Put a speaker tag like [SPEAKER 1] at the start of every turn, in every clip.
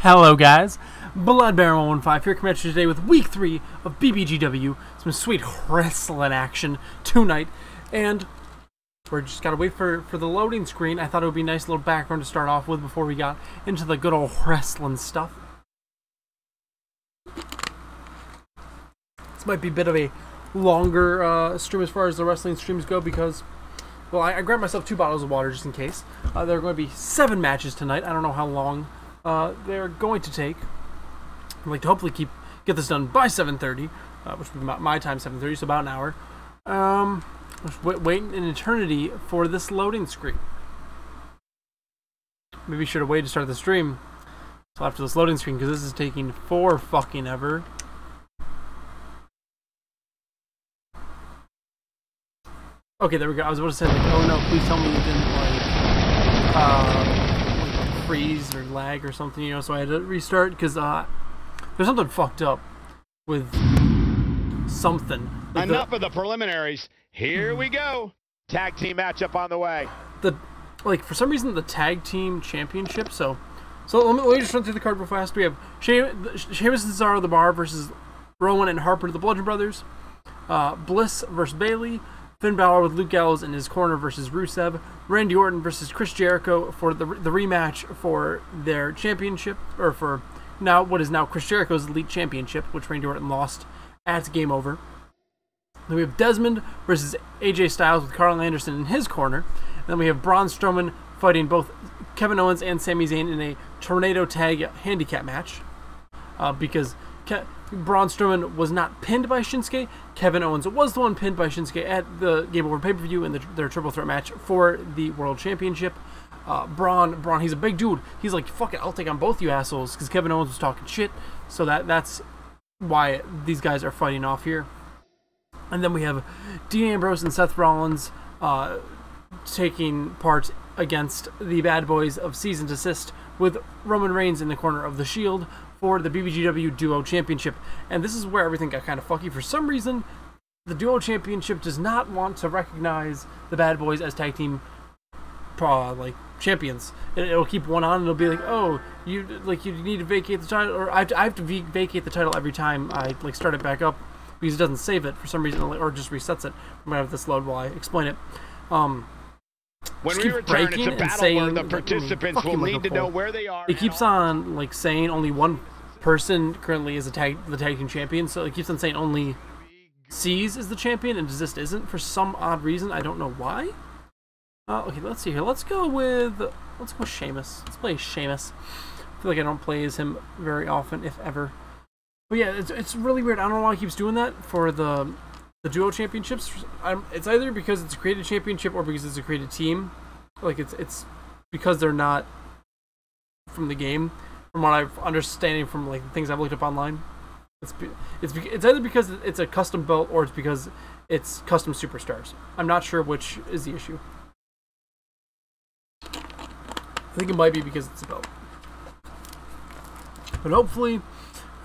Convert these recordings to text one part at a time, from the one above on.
[SPEAKER 1] Hello guys, Blood Baron 115 here coming at you today with week 3 of BBGW. Some sweet wrestling action tonight, and we're just gotta wait for the loading screen. I thought it would be a nice little background to start off with before we got into the good old wrestling stuff. This might be a bit of a longer stream as far as the wrestling streams go because, well, I grabbed myself 2 bottles of water just in case. There are going to be 7 matches tonight. I don't know how long they're going to take. I'd like to hopefully get this done by 7:30, which would be my time, 7:30, so about an hour. Wait an eternity for this loading screen. Maybe should have waited to start the stream until after this loading screen because this is taking fucking ever. Okay, there we go. I was about to say, like, oh no, please tell me you didn't, like, freeze or lag or something, you know, so I had to restart, because, there's something fucked up with something. Like
[SPEAKER 2] enough of the preliminaries. Here we go. Tag team matchup on the way.
[SPEAKER 1] For some reason, the tag team championship, so let me just run through the card real fast. We have Sheamus and Cesaro the Bar versus Rowan and Harper the Bludgeon Brothers. Bliss versus Bailey. Finn Balor with Luke Gallows in his corner versus Rusev. Randy Orton versus Chris Jericho for the rematch for their championship, or for what is now Chris Jericho's Elite Championship, which Randy Orton lost at Game Over. Then we have Desmond versus AJ Styles with Carl Anderson in his corner. And then we have Braun Strowman fighting both Kevin Owens and Sami Zayn in a Tornado Tag handicap match. Because Braun Strowman was not pinned by Shinsuke. Kevin Owens was the one pinned by Shinsuke at the Game Over pay-per-view in their triple threat match for the World Championship. Braun, he's a big dude. He's like, fuck it, I'll take on both you assholes, because Kevin Owens was talking shit. So that's why these guys are fighting off here. And then we have Dean Ambrose and Seth Rollins taking part against the Bad Boys of Cease and Desist, with Roman Reigns in the corner of the Shield for the BBGW Duo Championship. And this is where everything got kind of fucky. For some reason, the Duo Championship does not want to recognize the Bad Boys as tag team champions. It'll keep one on, and it'll be like, oh, you need to vacate the title, or I have to vacate the title every time I start it back up, because it doesn't save it for some reason, or just resets it. I'm gonna have this load while I explain it.
[SPEAKER 2] When we return, it's a battle where the participants will need to know where they are.
[SPEAKER 1] It keeps on saying only one person currently is the tag team champion, so it keeps on saying only Cease is the champion and Desist isn't for some odd reason. I don't know why. Okay, let's see here. Let's go with Sheamus. Let's play Sheamus. I feel like I don't play as him very often, if ever. But yeah, it's really weird. I don't know why he keeps doing that for the Duo Championships. It's either because it's a created championship or because it's a created team. Like, it's because they're not from the game, from what I'm understanding from the things I've looked up online. It's either because it's a custom belt or it's because it's custom superstars. I'm not sure which is the issue. I think it might be because it's a belt. But hopefully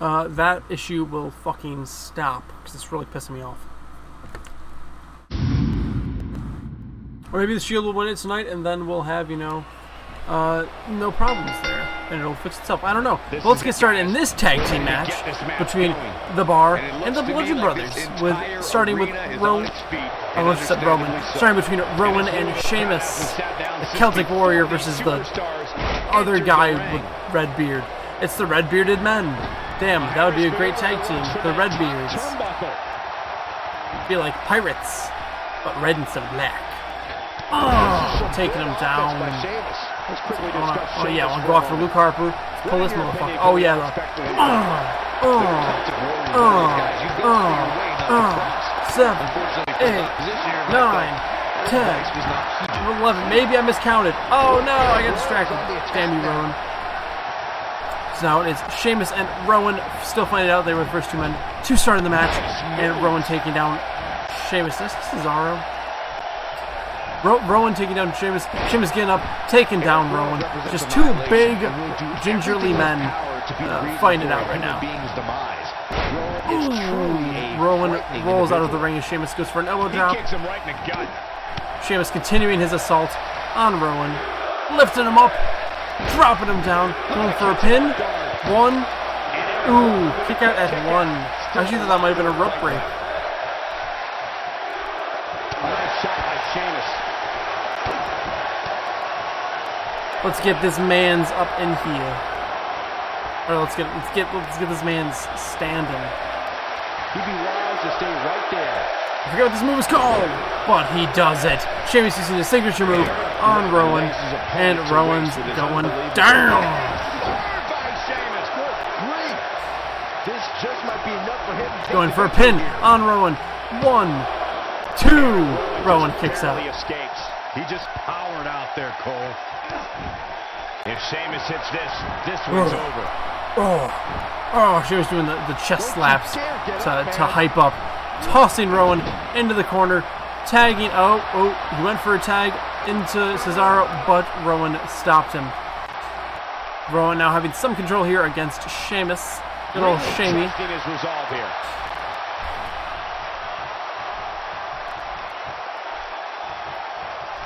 [SPEAKER 1] that issue will fucking stop, because it's really pissing me off. Or maybe the Shield will win it tonight, and then we'll have, no problems there, and it'll fix itself. I don't know. Well, let's get started in this tag team match between the Bar and the Bludgeon Brothers, starting with Rowan. Starting between Rowan and Sheamus, the Celtic Warrior, versus the other guy with red beard. It's the Red Bearded Men. Damn, that would be a great tag team. The Redbeards. Be like pirates, but red instead of black. Oh, taking him down. Oh yeah, I'll go after Luke Harper. Pull this motherfucker. Oh yeah. 7, 8, 9, 10, 11. Maybe I miscounted. Oh no, I got distracted. Damn you, Rowan. So now it's Sheamus and Rowan still fighting it out there with the first 2 men. 2 starting the match, and Rowan taking down Sheamus. That's Cesaro. Rowan taking down Sheamus. Sheamus getting up, taking down Rowan. Just 2 big, gingerly men fighting it out right now. Ooh. Rowan rolls out of the ring as Sheamus goes for an elbow drop. Sheamus continuing his assault on Rowan, lifting him up, dropping him down, going for a pin. 1. Ooh, kick out at 1. I actually thought that might have been a rope break.
[SPEAKER 2] Nice shot by Sheamus.
[SPEAKER 1] Let's get this man's up in here. Or let's get this man's standing.
[SPEAKER 2] He'd be wise to stay right there.
[SPEAKER 1] I forget what this move is called, but he does it. Sheamus using his signature move on Rowan, and Rowan's going down.
[SPEAKER 2] This just might be enough for him.
[SPEAKER 1] Going for a pin on Rowan. 1, 2. Rowan kicks out.
[SPEAKER 2] He escapes. He just powered out there, Cole. If Sheamus hits this one's over.
[SPEAKER 1] Oh, Sheamus doing the chest slaps to hype up. Tossing Rowan into the corner. Tagging. Oh, he went for a tag into Cesaro, but Rowan stopped him. Rowan now having some control here against Sheamus. Good old Shamey.
[SPEAKER 2] His resolve here.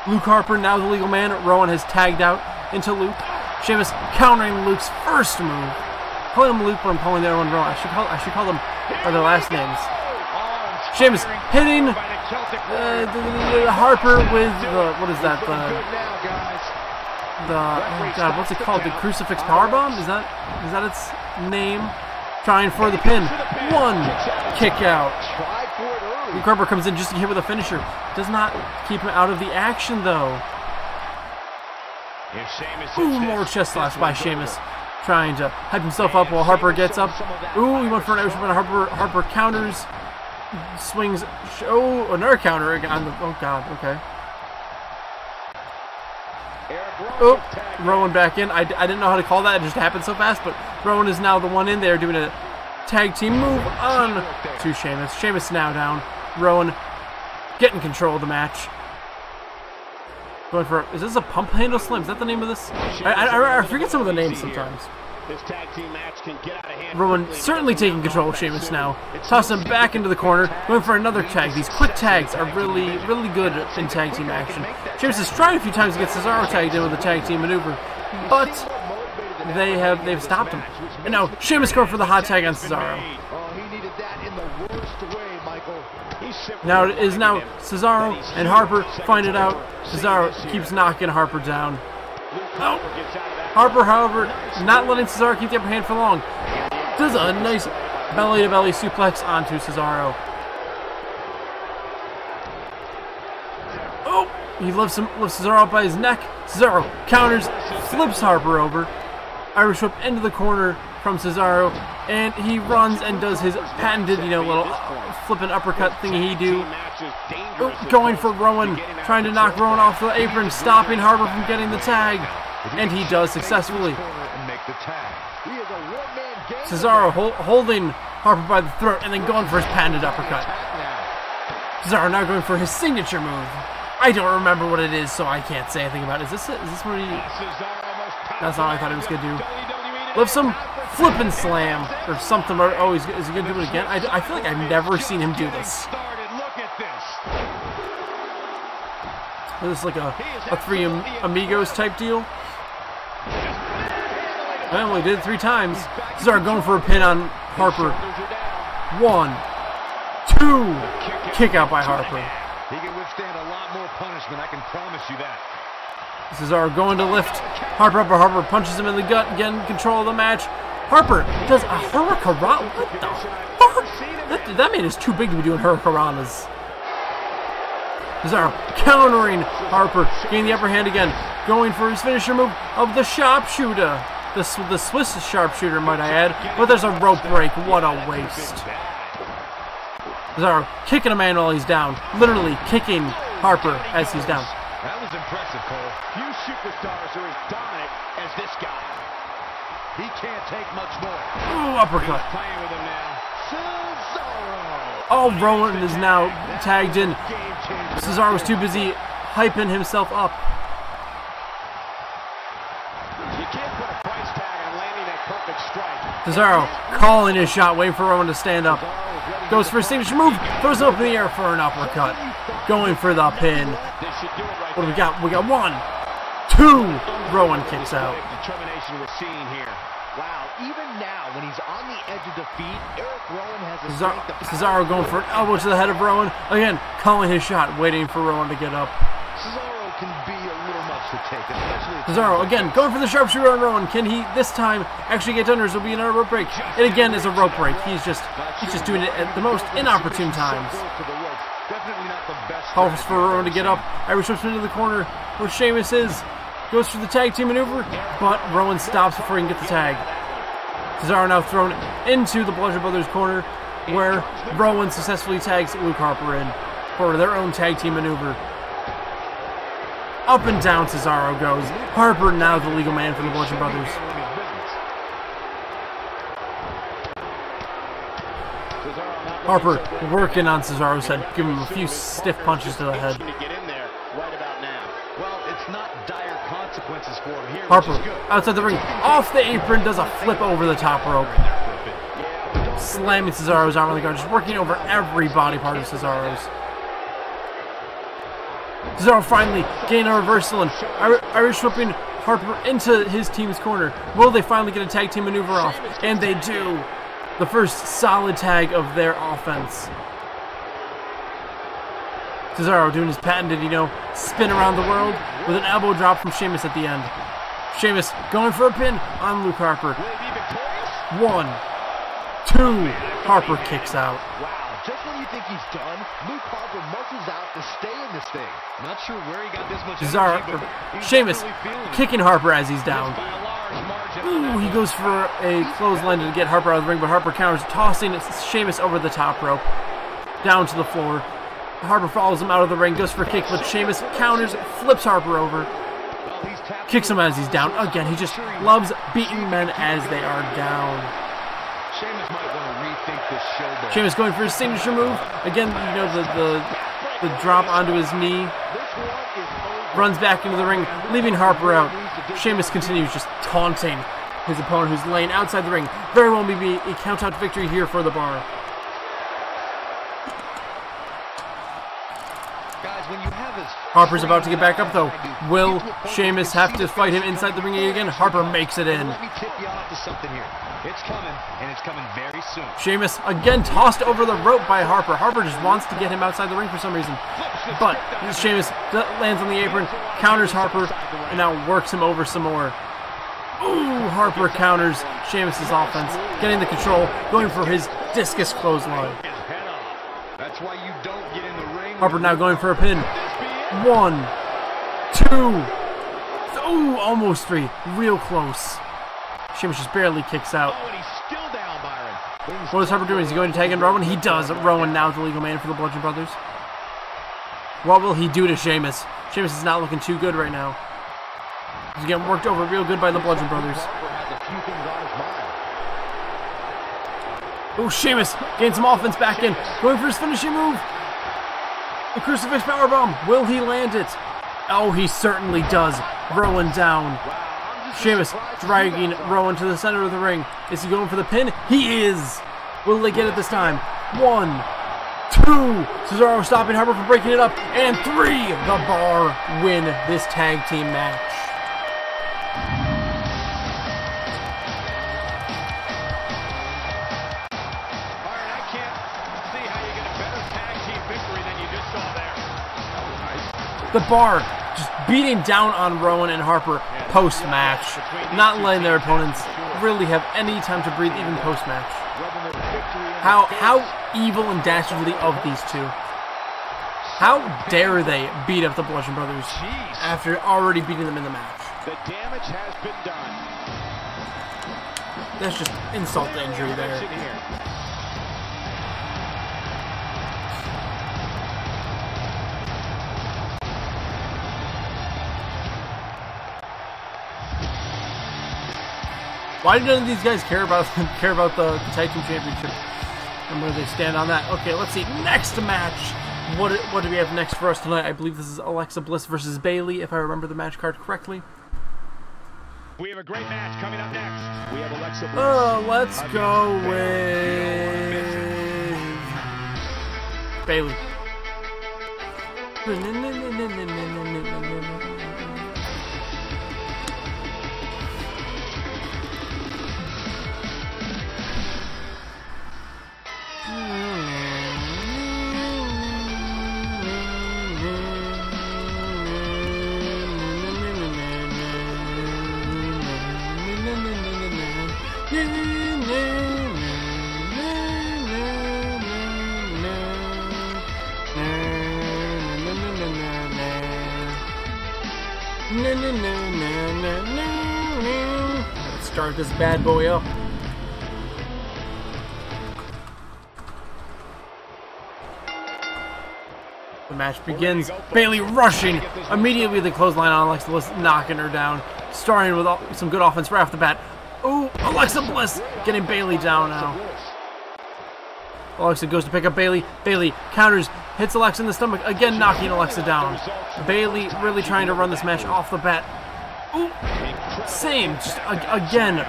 [SPEAKER 1] Luke Harper, now the legal man. Rowan has tagged out into Luke. Sheamus countering Luke's first move. I'm calling him Luke, but I'm calling the other one Rowan. I should call them by their last names. Sheamus hitting Harper with the, what is that? Oh God, what's it called? The crucifix powerbomb? Is that its name? Trying for the pin. 1 kick out. Luke Harper comes in just to hit with a finisher. Does not keep him out of the action though. Ooh, more chest slash by Sheamus. Trying to hype himself up while Harper gets up. Ooh, he went for an Irish whip, and Harper counters. Swings. Oh, another counter again. Oh God. Okay. Oh, Rowan back in. I didn't know how to call that. It just happened so fast. But Rowan is now the one in there doing a tag team move on to Sheamus. Sheamus now down. Rowan getting control of the match. Going for. Is this a pump handle slam? Is that the name of this? I forget some of the names sometimes.
[SPEAKER 2] This tag team match can get out of hand.
[SPEAKER 1] Rowan certainly taking control of Sheamus now. Toss him back into the corner. Going for another tag. These quick tags are really, really good in tag team action. Sheamus has tried a few times to get Cesaro tagged in with a tag team maneuver, but they've stopped him. And now Sheamus going for the hot tag on Cesaro. Now it is Cesaro and Harper find it out. Cesaro keeps knocking Harper down. Oh. Harper, however, not letting Cesaro keep the upper hand for long. Does a nice belly-to-belly suplex onto Cesaro. Oh, he lifts Cesaro up by his neck. Cesaro counters, flips Harper over. Irish whip into the corner from Cesaro, and he runs and does his patented, little flipping uppercut thingy he do. Oh, going for Rowan, trying to knock Rowan off the apron, stopping Harper from getting the tag. And he does successfully. Cesaro holding Harper by the throat and then going for his patented uppercut. Cesaro now going for his signature move. I don't remember what it is, so I can't say anything about it. Is this it? Is this what he... That's not what I thought he was going to do. Lifts him, flip and slam, or something. Oh, is he going to do it again? I feel like I've never seen him do this. Is this like a Three Amigos type deal? I only did it 3 times. Cesaro going for a pin on Harper. 1, 2, kick out by Harper.
[SPEAKER 2] He can withstand a lot more punishment, I can promise you that.
[SPEAKER 1] Cesaro going to lift Harper up, but Harper punches him in the gut, getting control of the match. Harper does a hurricanrana. What the fuck? That man is too big to be doing hurricanranas. Cesaro countering Harper, getting the upper hand again, going for his finisher move of the sharpshooter. The Swiss sharpshooter, might I add, but there's a rope break. What a waste. Cesaro kicking a man while he's down, literally kicking Harper as he's down.
[SPEAKER 2] That was impressive, Cole. Few superstars are as dominant as this guy. He can't take much more.
[SPEAKER 1] Ooh, uppercut.
[SPEAKER 2] He's playing with him now. Cesaro.
[SPEAKER 1] Oh, Rowan is now tagged in. Cesaro was too busy hyping himself up.
[SPEAKER 2] You can't put a price tag on landing that perfect strike.
[SPEAKER 1] Cesaro calling his shot, waiting for Rowan to stand up. Goes for a signature move, throws it up in the air for an uppercut. Going for the pin. What do we got? We got 1, 2. Rowan kicks out.
[SPEAKER 2] Determination we're seeing here. Wow, even now, when he's on the edge of defeat, Eric Rowan has a strength to
[SPEAKER 1] Cesaro going for an elbow to the head of Rowan. Again, calling his shot, waiting for Rowan to get up.
[SPEAKER 2] Cesaro can be a little much to take, especially
[SPEAKER 1] Cesaro, again, going for the sharpshooter on Rowan. Can he, this time, actually get done, or will be another rope break? It again is a rope break. He's just doing it at the most inopportune times. Calls for Rowan to get up. Irish whips him into the corner where Sheamus is. Goes for the tag team maneuver, but Rowan stops before he can get the tag. Cesaro now thrown into the Bludgeon Brothers corner, where Rowan successfully tags Luke Harper in for their own tag team maneuver. Up and down Cesaro goes. Harper now the legal man for the Bludgeon Brothers. Harper working on Cesaro's head, giving him a few stiff punches to the head. Harper, outside the ring, off the apron, does a flip over the top rope. Slamming Cesaro's arm on the guard, just working over every body part of Cesaro's. Cesaro finally gaining a reversal and Irish whipping Harper into his team's corner. Will they finally get a tag team maneuver off? And they do. The first solid tag of their offense. Cesaro doing his patented, spin around the world with an elbow drop from Sheamus at the end. Sheamus going for a pin on Luke Harper. 1, 2, Harper kicks out.
[SPEAKER 2] Wow, just when you think he's done, Luke Harper muscles out to stay in this thing. Not sure where he got this much energy,
[SPEAKER 1] Sheamus kicking Harper as he's down. Ooh, he goes for a clothesline to get Harper out of the ring, but Harper counters, tossing Sheamus over the top rope, down to the floor. Harper follows him out of the ring, goes for a kick, but Sheamus counters, flips Harper over, kicks him as he's down. Again, he just loves beating men as they are down.
[SPEAKER 2] Sheamus might want to rethink this show.
[SPEAKER 1] Sheamus going for his signature move. Again, the drop onto his knee. Runs back into the ring, leaving Harper out. Sheamus continues just taunting his opponent who's laying outside the ring. Very well maybe a count-out victory here for the Bar. Harper's about to get back up though. Will Sheamus have to fight him inside the ring again? Harper makes it in.
[SPEAKER 2] Let me tip you off to something here. It's coming, and it's coming very soon.
[SPEAKER 1] Sheamus again tossed over the rope by Harper. Harper just wants to get him outside the ring for some reason. But Sheamus lands on the apron, counters Harper, and now works him over some more. Ooh, Harper counters Sheamus' offense, getting the control, going for his discus clothesline.
[SPEAKER 2] That's why you don't get in the ring.
[SPEAKER 1] Harper now going for a pin. 1, 2. Ooh, almost 3. Real close. Sheamus just barely kicks out.
[SPEAKER 2] Oh, and he's still down, Byron.
[SPEAKER 1] What is Harper doing? Is he going to tag in Rowan? He does. Rowan now the legal man for the Bludgeon Brothers. What will he do to Sheamus? Sheamus is not looking too good right now. He's getting worked over real good by the Bludgeon Brothers. Oh, Sheamus getting some offense back in. Going for his finishing move. The Crucifix Powerbomb. Will he land it? Oh, he certainly does. Rowan down. Sheamus dragging Rowan to the center of the ring. Is he going for the pin? He is. Will they get it this time? 1, 2. Cesaro stopping Harper from breaking it up. And 3. The Bar win this tag team match. The Bar just beating down on Rowan and Harper post-match. Not letting their opponents really have any time to breathe, even post-match. How evil and dastardly of these two. How dare they beat up the Bludgeon Brothers after already beating them in the match.
[SPEAKER 2] The damage has been done.
[SPEAKER 1] That's just insult to injury there. Why do none of these guys care about the Tag Team Championship? And where they stand on that? Okay, let's see. Next match. What do we have next for us tonight? I believe this is Alexa Bliss versus Bayley, if I remember the match card correctly.
[SPEAKER 2] We have a great match coming up next. We have Alexa Bliss.
[SPEAKER 1] Let's go with Bayley. No, no, no, no, no, no, no. Let's start this bad boy up. The match begins. Bayley rushing immediately with the clothesline on Alexa Bliss, knocking her down. Starting with some good offense right off the bat. Ooh, Alexa Bliss getting Bayley down now. Alexa goes to pick up Bayley. Bayley counters, hits Alexa in the stomach, again knocking Alexa down. Bayley really trying to run this match off the bat. Ooh, same, just again.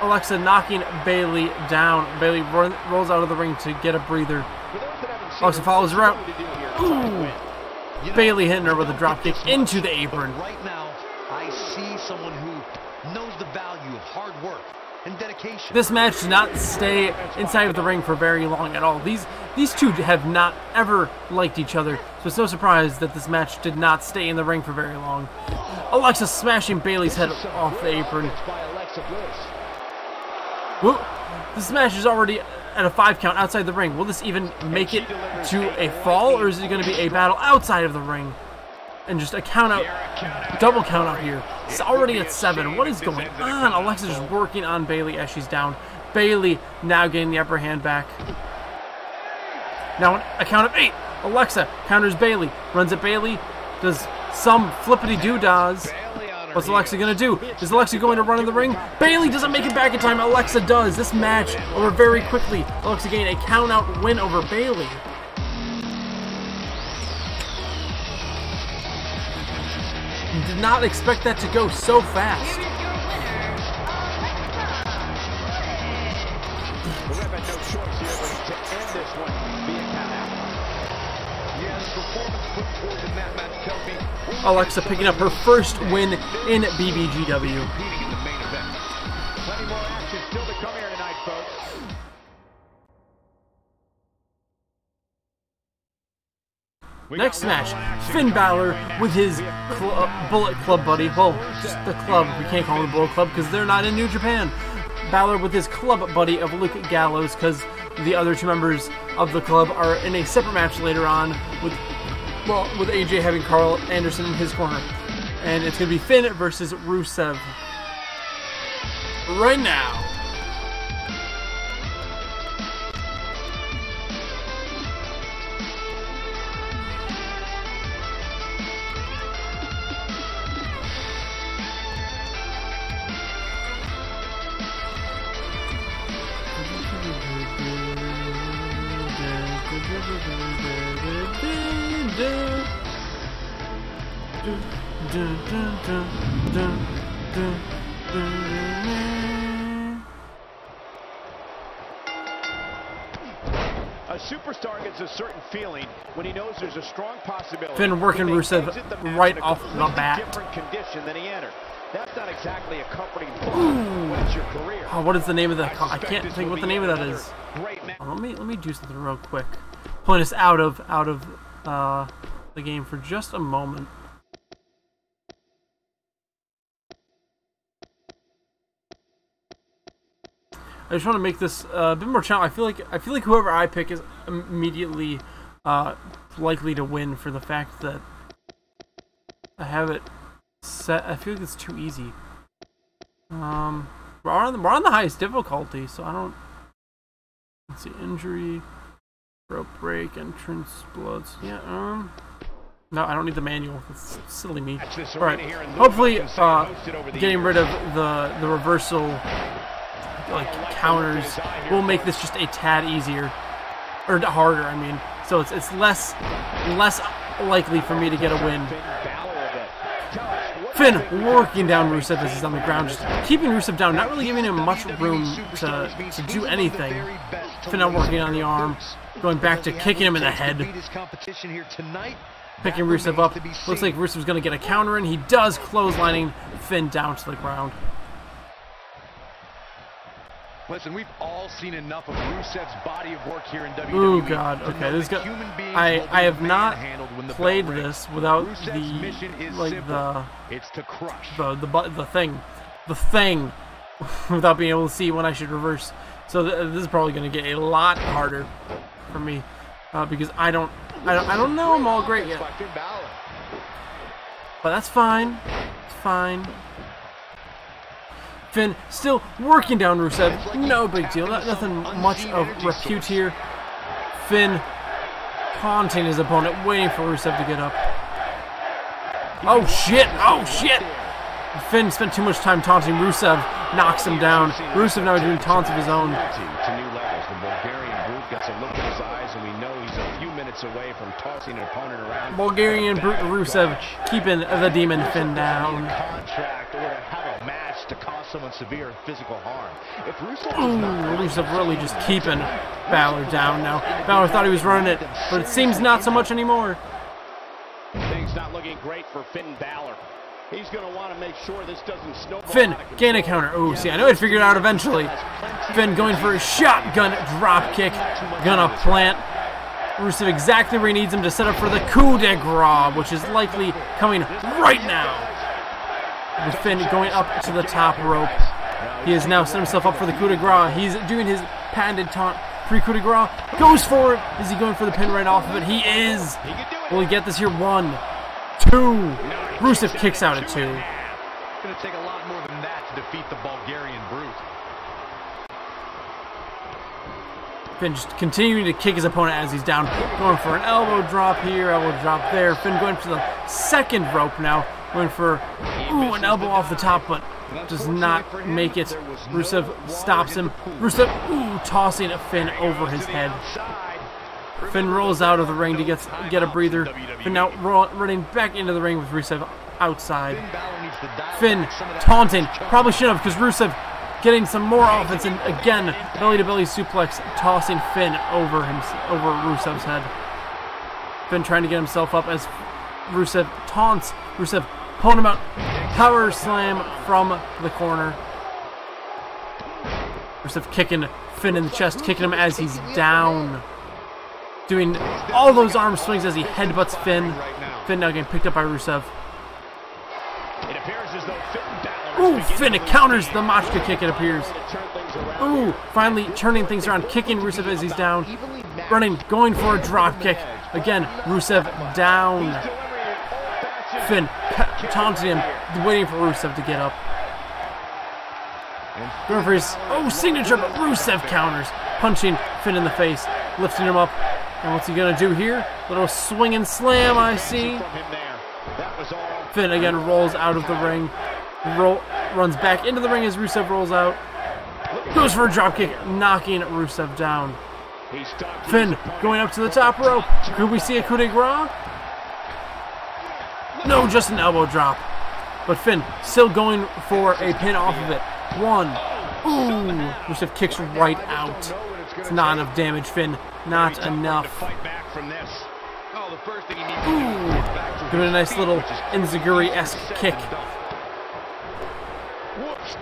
[SPEAKER 1] Alexa knocking Bayley down. Bayley rolls out of the ring to get a breather. Alexa follows her out. Ooh, Bayley hitting her with a dropkick into the apron.
[SPEAKER 2] Right now, I see someone who knows the value of hard work and dedication.
[SPEAKER 1] This match did not stay inside of the ring for very long at all. These two have not ever liked each other, so it's no surprise that this match did not stay in the ring for very long. Alexa smashing Bayley's head off the apron. Whoa. This match is already at a 5 count outside the ring. Will this even make it to a fall, or is it going to be a battle outside of the ring? And just a count out, double count out here. It's already at 7. What is going on? Alexa just working on Bayley as she's down. Bayley now getting the upper hand back. Now a count of 8. Alexa counters Bayley, runs at Bayley, does some flippity-doo-dahs. What's Alexa going to do? Is Alexa going to run in the ring? Bayley doesn't make it back in time. Alexa does. This match over very quickly. Alexa getting a count-out win over Bayley. Did not expect that to go so fast.
[SPEAKER 2] The ref had no choice here but to end this one via count-out. Yeah, the performance put forth in that match tells me
[SPEAKER 1] Alexa picking up her first win in BBGW.
[SPEAKER 2] Competing in the main event. Plenty more action still to come here tonight, folks.
[SPEAKER 1] Next match, Finn Balor with his Bullet Club buddy. Well, just the club. We can't call them the Bullet Club because they're not in New Japan. Balor with his club buddy of Luke Gallows, because the other 2 members of the club are in a separate match later on with AJ having Carl Anderson in his corner. And it's going to be Finn versus Rusev. Right now.
[SPEAKER 2] A superstar gets a certain feeling when he knows there's a strong possibility.
[SPEAKER 1] Finn working Rusev right off the bat.
[SPEAKER 2] Different condition than he entered. That's not exactly a comforting thought when it's your career.
[SPEAKER 1] Oh, what is the name of that? I can't think what the name of that is. Let me do something real quick. Pulling us out of the game for just a moment. I just want to make this a bit more challenging. I feel like whoever I pick is immediately likely to win for the fact that I have it set. I feel like it's too easy. We're on the highest difficulty, so I don't. Let's see, injury, rope break, entrance, bloods. Yeah. No, I don't need the manual. It's silly me. All right. Hopefully, getting rid of the reversal, like counters, will make this just a tad easier, or harder. I mean, so it's less likely for me to get a win. Finn working down Rusev as he's on the ground, just keeping Rusev down, not really giving him much room to do anything. Finn now working on the arm, going back to kicking him in the head. Picking Rusev up. Looks like Rusev's going to get a counter, and he does, clotheslining Finn down to the ground.
[SPEAKER 2] Listen, we've all seen enough of Rusev's body of work here in WWE.
[SPEAKER 1] Oh God, okay, this guy. I have not played this without the thing, without being able to see when I should reverse. So this is probably going to get a lot harder for me because I don't know him all great yet. But that's fine. It's fine. Finn still working down Rusev. No big deal. Nothing much of repute here. Finn taunting his opponent, waiting for Rusev to get up. Oh shit! Oh shit! Finn spent too much time taunting Rusev, knocks him down. Rusev now doing taunts of his own.
[SPEAKER 2] To new levels. The Bulgarian Brute gets a look in his eyes, and we know he's a few minutes away from tossing an opponent around.
[SPEAKER 1] Bulgarian Brute Rusev keeping the Demon Finn down.
[SPEAKER 2] Contract or to have a match to cause someone severe physical harm. If
[SPEAKER 1] Rusev really just keeping Balor down now. Balor thought he was running it, but it seems not so much anymore.
[SPEAKER 2] Things not looking great for Finn Balor. He's going to want to make sure this doesn't snowball.
[SPEAKER 1] Finn, gain a counter. Oh, see, I know I'd figure it out eventually. Finn going for a shotgun drop kick. Gonna plant. Rusev exactly where he needs him to set up for the coup de grace, which is likely coming right now. With Finn going up to the top rope. He has now set himself up for the coup de grace. He's doing his patented taunt pre-coup de grace. Goes for it. Is he going for the pin right off of it? He is. Will he get this here? 1, 2. Rusev kicks out at 2.
[SPEAKER 2] It's going to take a lot more than that to defeat the Bulgarian Brute.
[SPEAKER 1] Finn just continuing to kick his opponent as he's down. Going for an elbow drop here, elbow drop there. Finn going for the second rope now. Going for an elbow off the top, but does not make it. Rusev stops him. Rusev tossing Finn over his head. Finn rolls out of the ring to get a breather. Finn now running back into the ring with Rusev outside. Finn taunting. Probably should have, because Rusev getting some more offense, and again, belly-to-belly suplex, tossing Finn over Rusev's head. Finn trying to get himself up as Rusev taunts. Rusev pulling him out. Power slam from the corner. Rusev kicking Finn in the chest, kicking him as he's down. Doing all those arm swings as he headbutts Finn. Finn now getting picked up by Rusev. Finn counters the Machka kick, it appears. Finally turning things around, kicking Rusev as he's down. Running, going for a drop kick. Again, Rusev down. Finn taunting him, waiting for Rusev to get up. Going for his signature, but Rusev counters. Punching Finn in the face, lifting him up. And what's he gonna do here? Little swing and slam, I see. Finn again rolls out of the ring. Runs back into the ring as Rusev rolls out. Goes for a dropkick, knocking Rusev down. Finn going up to the top rope. Could we see a coup de grace? No, just an elbow drop. But Finn still going for a pin off of it. 1. Rusev kicks right out. It's not enough damage, Finn. Not enough. Doing a nice little Enziguri-esque kick.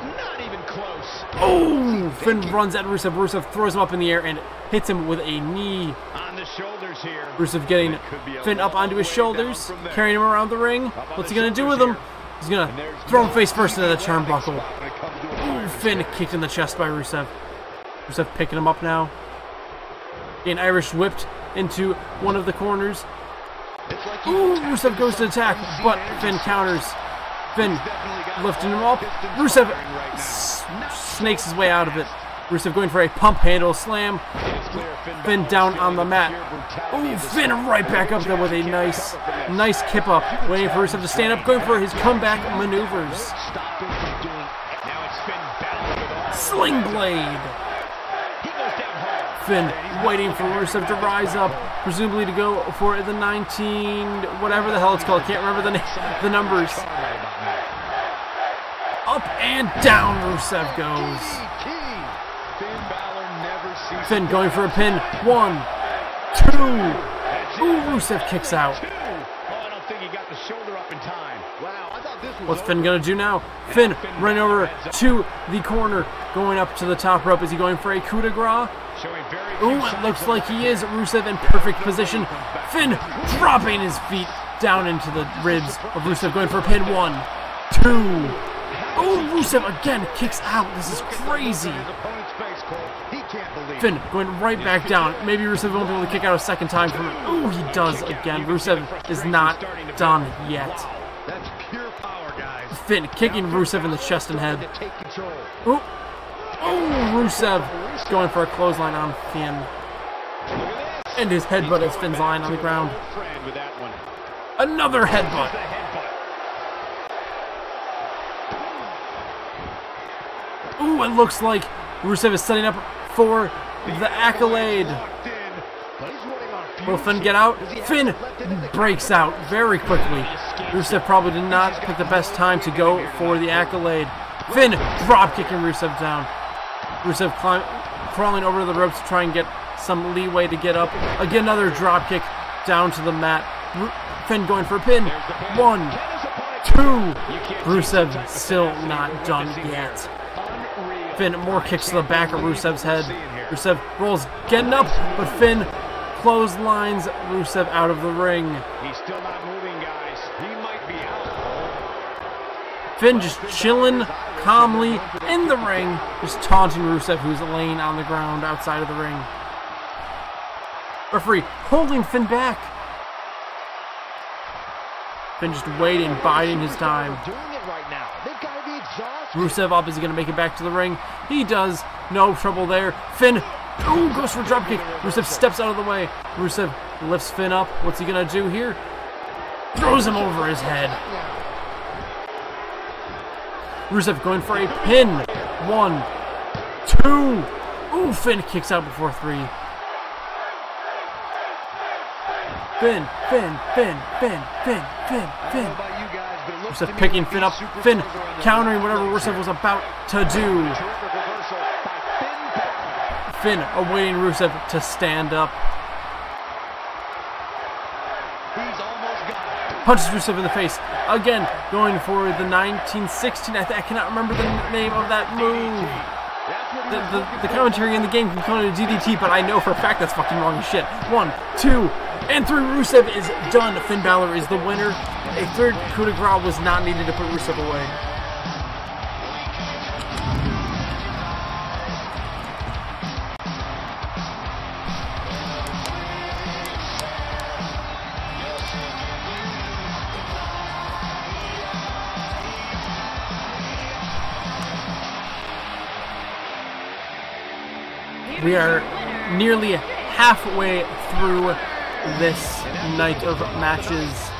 [SPEAKER 2] Not even close.
[SPEAKER 1] Finn runs at Rusev. Rusev throws him up in the air and hits him with a knee.
[SPEAKER 2] On the shoulders here.
[SPEAKER 1] Rusev getting Finn up onto his shoulders, carrying him around the ring. What's he gonna do with him? He's gonna throw him face first into the turnbuckle. Finn kicked in the chest by Rusev. Rusev picking him up now. Getting Irish whipped into one of the corners. Rusev goes to attack, but Finn counters. Finn lifting him up. Rusev snakes his way out of it. Rusev going for a pump handle slam. Finn down on the mat. Finn right back up there with a nice kip up. Waiting for Rusev to stand up, going for his comeback maneuvers. Sling blade. Finn waiting for Rusev to rise up, presumably to go for the 19, whatever the hell it's called. Can't remember the numbers. Up and down Rusev goes. Finn going for a pin. 1, 2. Rusev kicks out. What's Finn gonna do now? Finn running over to the corner, going up to the top rope. Is he going for a coup de grace? It looks like he is. Rusev in perfect position. Finn dropping his feet down into the ribs of Rusev, going for a pin. 1, 2. Rusev again kicks out. This is crazy. Finn going right back down. Maybe Rusev won't be able to kick out a second time from it. He does again. Rusev is not done yet. Finn kicking Rusev in the chest and head. Oh, Rusev going for a clothesline on Finn. And his headbutt as Finn's lying on the ground. Another headbutt. Ooh, it looks like Rusev is setting up for the accolade. Will Finn get out? Finn breaks out very quickly. Rusev probably did not pick the best time to go for the accolade. Finn drop kicking Rusev down. Rusev crawling over the ropes to try and get some leeway to get up. Again, another drop kick down to the mat. Finn going for a pin. 1, 2. Rusev still not done yet. Finn, more kicks to the back of Rusev's head. Rusev rolls, getting up, but Finn clotheslines Rusev out of the ring.
[SPEAKER 2] He's still not moving, guys. He might be out.
[SPEAKER 1] Finn just chilling calmly in the ring, just taunting Rusev, who's laying on the ground outside of the ring. Referee holding Finn back. Finn just waiting, biding his time. Rusev up, is he going to make it back to the ring? He does. No trouble there. Finn, ooh, goes for a dropkick. Rusev steps out of the way. Rusev lifts Finn up. What's he going to do here? Throws him over his head. Rusev going for a pin. 1, 2. Ooh, Finn kicks out before 3. Finn. Rusev picking Finn up. Finn countering whatever Rusev was about to do. Finn awaiting Rusev to stand up. Punches Rusev in the face. Again, going for the 1916. I cannot remember the name of that move. The commentary in the game can call it a DDT, but I know for a fact that's fucking wrong as shit. 1, 2, and 3. Rusev is done. Finn Balor is the winner. A third coup de grace was not needed to put Rusev away. We are nearly halfway through this night of matches.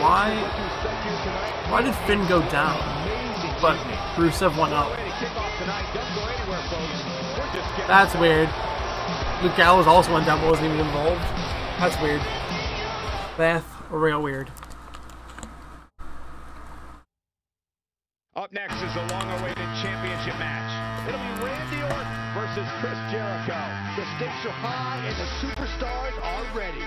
[SPEAKER 1] Why did Finn go down? But Rusev went up. That's weird. Luke Gallows also went down but wasn't even involved. That's weird. That's real weird.
[SPEAKER 2] Up next is the long-awaited championship match. It'll be Randy Orton versus Chris Jericho. The stakes are high and the superstars are ready.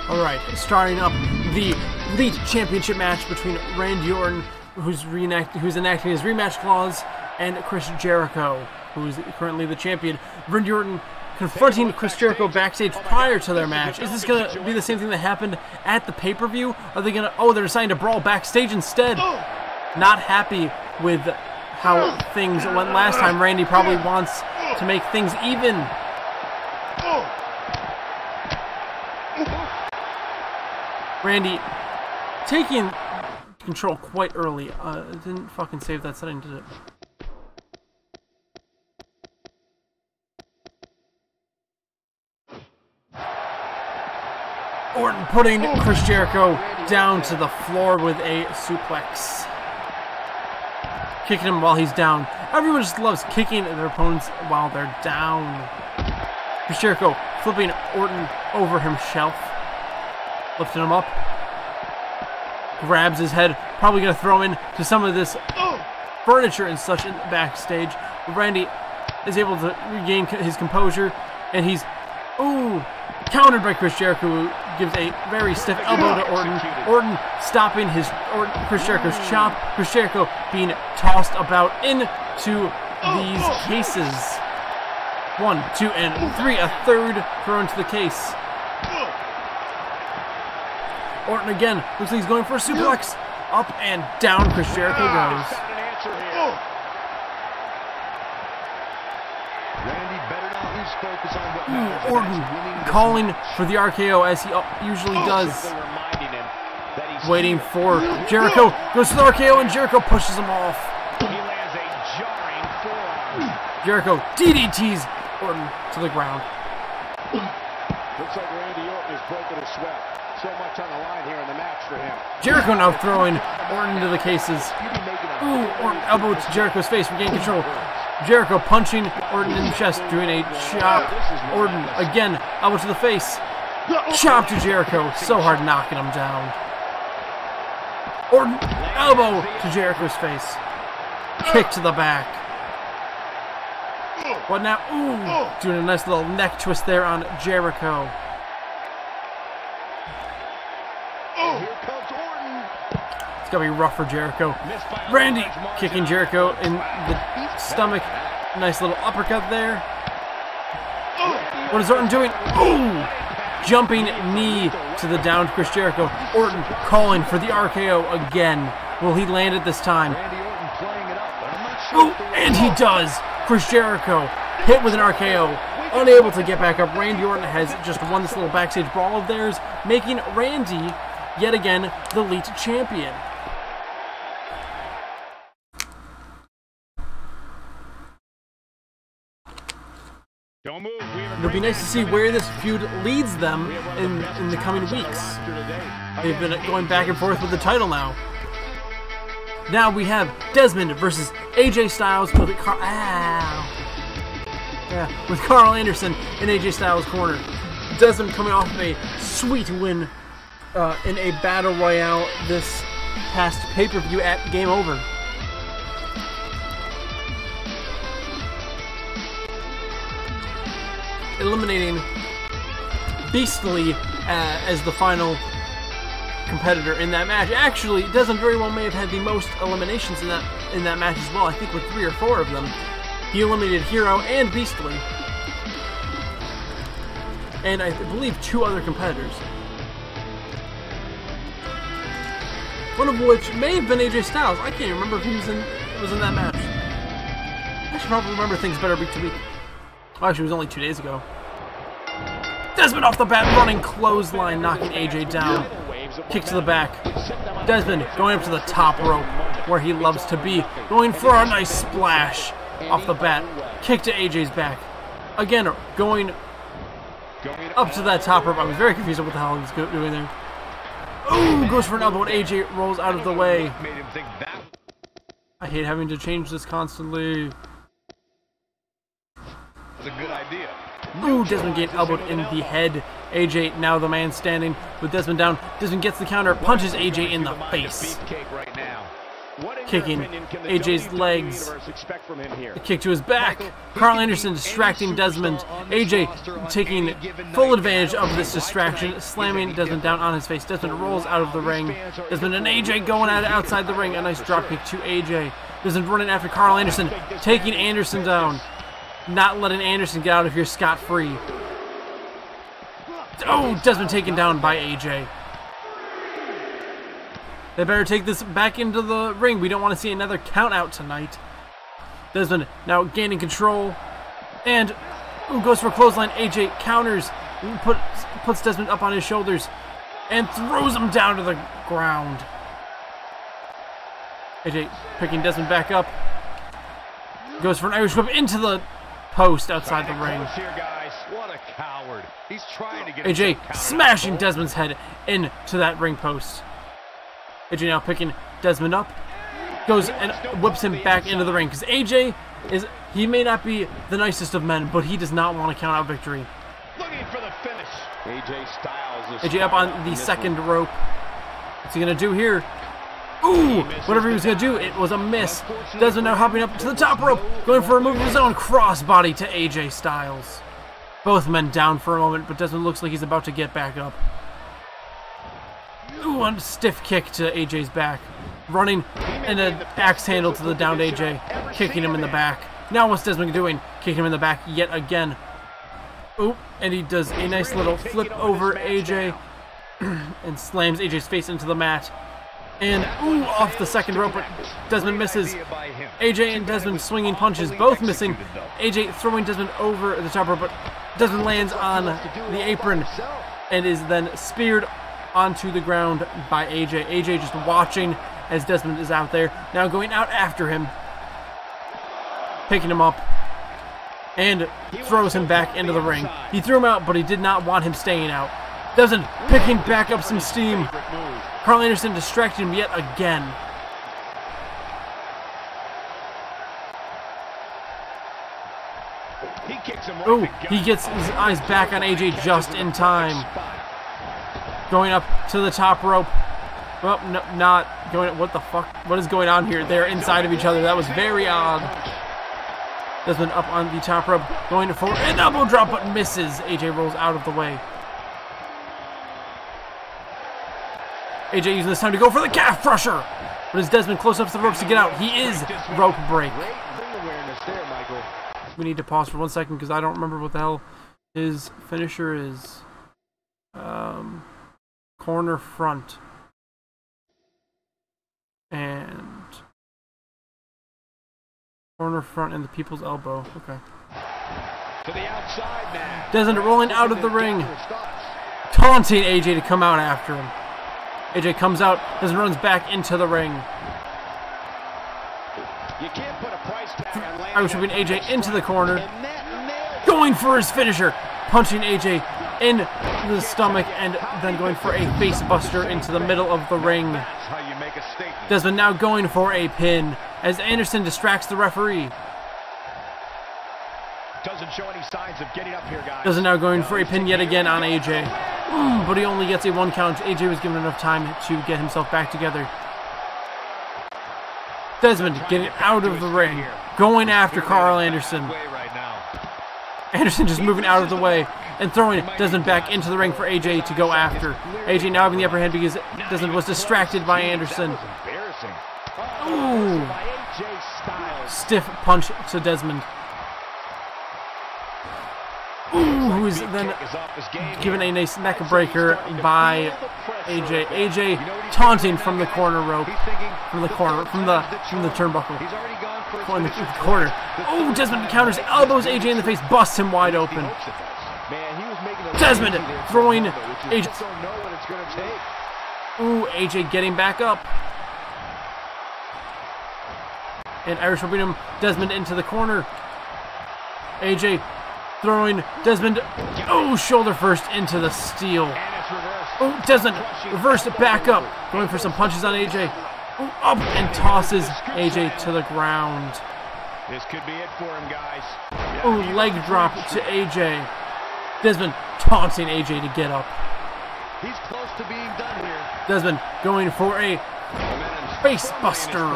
[SPEAKER 1] Alright, starting up the Elite Championship match between Randy Orton, who's enacting his rematch clause, and Chris Jericho, who is currently the champion. Randy Orton confronting Chris Jericho backstage prior to their match. Is this going to be the same thing that happened at the pay-per-view? Are they going to... Oh, they're deciding to brawl backstage instead. Not happy with how things went last time. Randy probably wants to make things even. Randy taking control quite early. It didn't fucking save that setting, did it? Orton putting Chris Jericho down to the floor with a suplex. Kicking him while he's down. Everyone just loves kicking their opponents while they're down. Chris Jericho flipping Orton over himself. Lifting him up. Grabs his head. Probably going to throw in to some of this furniture and such in backstage. Randy is able to regain his composure. And he's, countered by Chris Jericho, who gives a very stiff elbow to Orton. Orton stopping Chris Jericho's chop. Chris Jericho being tossed about into these cases. 1, 2, and 3. A third thrown into the case. Orton again. Looks like he's going for a suplex. Up and down Chris Jericho goes. Orton calling for the RKO as he usually does. Waiting for Jericho. Goes for the RKO and Jericho pushes him off. Jericho DDTs Orton to the ground.
[SPEAKER 2] Looks like Randy Orton is breaking a sweat. So much on the line here in the match for him.
[SPEAKER 1] Jericho now throwing Orton into the cases. Ooh, Orton elbow to Jericho's face, regain control. Jericho punching Orton in the chest, doing a chop. Orton again, elbow to the face. Chop to Jericho, so hard knocking him down. Orton, elbow to Jericho's face. Kick to the back. What now? Ooh, doing a nice little neck twist there on Jericho.
[SPEAKER 2] Here comes Orton.
[SPEAKER 1] It's gonna be rough for Jericho. Randy kicking Jericho in the stomach. Nice little uppercut there. What is Orton doing? Ooh! Jumping knee to the downed Chris Jericho. Orton calling for the RKO again. Will he land it this time? Ooh, and he does! Chris Jericho hit with an RKO. Unable to get back up. Randy Orton has just won this little backstage brawl of theirs, making Randy yet again the Elite Champion.
[SPEAKER 2] Don't move.
[SPEAKER 1] It'll be nice to see where this feud leads them in the coming weeks. They've been going back and forth with the title now. Now we have Desmond versus AJ Styles with with Carl Anderson in AJ Styles' corner. Desmond coming off of a sweet win in a battle royale this past pay-per-view at Game Over. Eliminating Beastly as the final competitor in that match. Actually, Desmond very well may have had the most eliminations in that match as well. I think with 3 or 4 of them. He eliminated Hero and Beastly. And I believe 2 other competitors. One of which may have been AJ Styles. I can't remember if he was in that match. I should probably remember things better week to week. Well, actually, it was only 2 days ago. Desmond off the bat, running clothesline, knocking AJ down. Kick to the back. Desmond going up to the top rope, where he loves to be. Going for a nice splash off the bat. Kick to AJ's back. Again, going up to that top rope. I was very confused with what the hell he was doing there. Ooh, goes for an elbow, and AJ rolls out of the way. I hate having to change this constantly.
[SPEAKER 2] That's a good idea.
[SPEAKER 1] Ooh, Desmond getting elbowed in the head. AJ now the man standing with Desmond down. Desmond gets the counter, punches AJ in the face. Kicking AJ's legs. A kick to his back. Carl Anderson distracting Desmond. AJ taking full advantage of this distraction, slamming Desmond down on his face. Desmond rolls out of the ring. Desmond and AJ going at it outside the ring. A nice drop kick to AJ. Desmond running after Carl Anderson, taking Anderson down. Not letting Anderson get out of here scot-free. Oh, Desmond taken down by AJ. They better take this back into the ring. We don't want to see another count out tonight. Desmond now gaining control. And goes for a clothesline. AJ counters. Puts Desmond up on his shoulders. And throws him down to the ground. AJ picking Desmond back up. Goes for an Irish whip into the post outside the ring.
[SPEAKER 2] What a coward. He's trying to get
[SPEAKER 1] AJ smashing Desmond's head into that ring post. AJ now picking Desmond up. Goes and whips him back into the ring. Because AJ he may not be the nicest of men, but he does not want to count out victory.
[SPEAKER 2] Looking for the finish. AJ Styles is
[SPEAKER 1] AJ up on the second rope. What's he going to do here? Ooh, whatever he was going to do, it was a miss. Desmond now hopping up to the top rope, going for a move of his own, crossbody to AJ Styles. Both men down for a moment, but Desmond looks like he's about to get back up. Ooh, a stiff kick to AJ's back. Running and an axe handle to the downed AJ. Kicking him in the back. Now what's Desmond doing? Kicking him in the back yet again. Ooh, and he does a nice little flip over AJ. And slams AJ's face into the mat. And ooh, off the second rope, but Desmond misses. AJ and Desmond swinging punches, both missing. AJ throwing Desmond over the top rope, but Desmond lands on the apron and is then speared onto the ground by AJ. AJ just watching as Desmond is out there, now going out after him, picking him up, and throws him back into the ring. He threw him out, but he did not want him staying out. Desmond picking back up some steam. Carl Anderson distracted him yet again. Oh, he gets his eyes back on AJ just in time. Going up to the top rope. Well, no, not going. What the fuck? What is going on here? They're inside of each other. That was very odd. Desmond up on the top rope, going for an elbow drop, but misses. AJ rolls out of the way. AJ using this time to go for the calf crusher. But as Desmond close up to the ropes to get out, he is rope break. We need to pause for 1 second because I don't remember what the hell his finisher is. Corner front. And corner front and the people's elbow. Okay.
[SPEAKER 2] To the outside now.
[SPEAKER 1] Desmond rolling out of the ring. Taunting AJ to come out after him. AJ comes out, Desmond runs back into the ring.
[SPEAKER 2] You can't put a price tag on
[SPEAKER 1] Irish whipping AJ into the corner. Going for his finisher. Punching AJ in the stomach and then going for a face buster into the middle of the ring. Desmond now going for a pin as Anderson distracts the referee.
[SPEAKER 2] Doesn't show any signs of getting up here, guys.
[SPEAKER 1] Desmond now going for a pin yet again on AJ. But he only gets a 1 count. AJ was given enough time to get himself back together. Desmond getting out of the ring, going after Carl Anderson. Anderson just moving out of the way and throwing Desmond back into the ring for AJ to go after. AJ now having the upper hand because Desmond was distracted by Anderson. Ooh. Stiff punch to Desmond. Ooh, who is then given a nice neck breaker by AJ. AJ taunting from the corner rope, from the turnbuckle, from the corner. Oh, Desmond counters, elbows AJ in the face, busts him wide open. Desmond throwing AJ. Ooh, AJ getting back up. And Irish whipping him, Desmond into the corner. AJ throwing Desmond, oh, shoulder first into the steel. Oh, Desmond reversed back up, going for some punches on AJ. Oh, up and tosses AJ to the ground.
[SPEAKER 2] This could be it for him, guys.
[SPEAKER 1] Oh, leg drop to AJ. Desmond taunting AJ to get up.
[SPEAKER 2] He's close to being done here.
[SPEAKER 1] Desmond going for a face buster.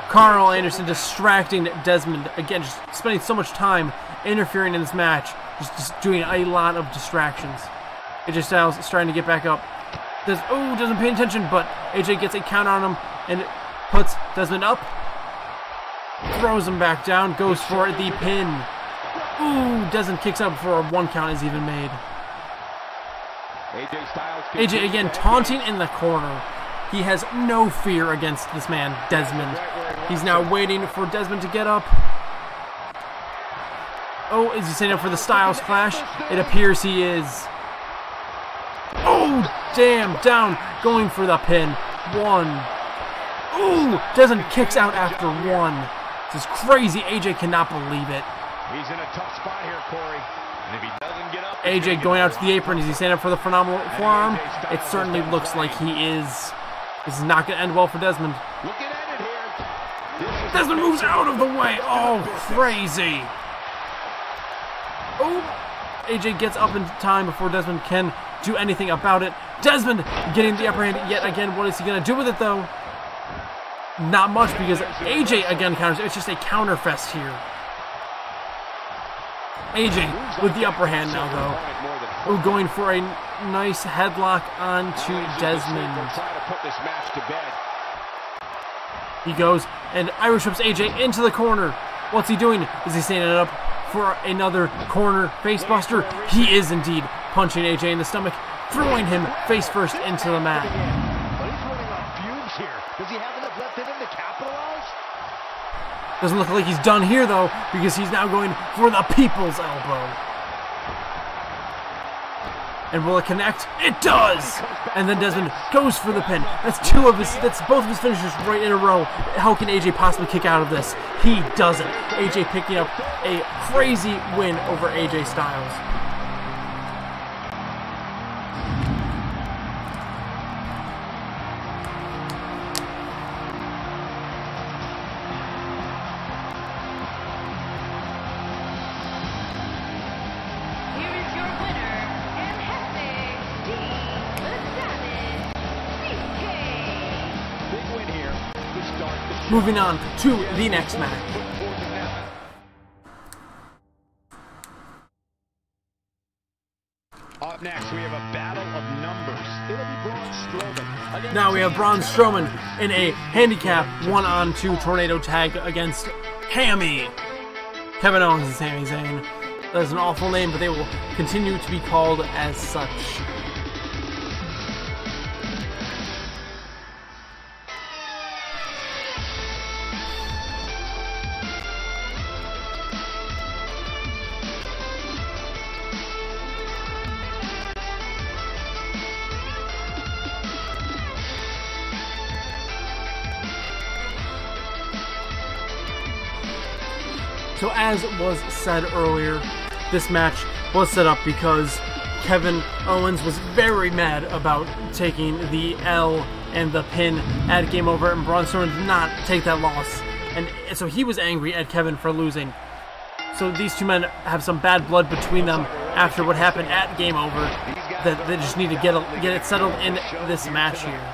[SPEAKER 1] Carl Anderson distracting Desmond again, just spending so much time interfering in this match, just doing a lot of distractions. AJ Styles is trying to get back up. Doesn't pay attention, but AJ gets a counter on him and puts Desmond up. Throws him back down, goes for the pin. Ooh, Desmond kicks out before a 1 count is even made. AJ again taunting in the corner. He has no fear against this man, Desmond. He's now waiting for Desmond to get up. Oh, is he setting up for the Styles Clash? It appears he is. Oh, damn, down, going for the pin. 1. Ooh, Desmond kicks out after 1. This is crazy. AJ cannot believe it.
[SPEAKER 2] He's in a tough spot here, Corey. And if he doesn't get up,
[SPEAKER 1] AJ going out to the apron. Is he standing up for the phenomenal forearm? It certainly looks like he is. This is not going to end well for Desmond.
[SPEAKER 2] looking at it here.
[SPEAKER 1] Desmond moves out of the way. Oh, crazy. Oh, AJ gets up in time before Desmond can do anything about it. Desmond getting the upper hand yet again. What is he going to do with it, though? Not much, because AJ again counters. It's just a counter fest here. AJ with the upper hand now, though. Oh, going for a nice headlock onto Desmond. He goes and Irish whips AJ into the corner. What's he doing? Is he standing up for another corner face buster? He is indeed punching AJ in the stomach, throwing him face first into the mat.
[SPEAKER 2] But he's running on fumes here. Does he have enough left in him to capitalize?
[SPEAKER 1] Doesn't look like he's done here though, because he's now going for the people's elbow. And will it connect? It does! And then Desmond goes for the pin. That's both of his finishers right in a row. How can AJ possibly kick out of this? He doesn't. AJ picking up a crazy win over AJ Styles. Moving on to the next match.
[SPEAKER 2] Up next, we have a battle of numbers. It'll be Braun Strowman.
[SPEAKER 1] Now we have Braun Strowman in a handicap 1-on-2 tornado tag against Hammy. Kevin Owens and Sami Zayn. That is an awful name, but they will continue to be called as such. So as was said earlier, this match was set up because Kevin Owens was very mad about taking the L and the pin at Game Over, and Braun Strowman did not take that loss. And so he was angry at Kevin for losing. So these two men have some bad blood between them after what happened at Game Over, that they just need to get it settled in this match here.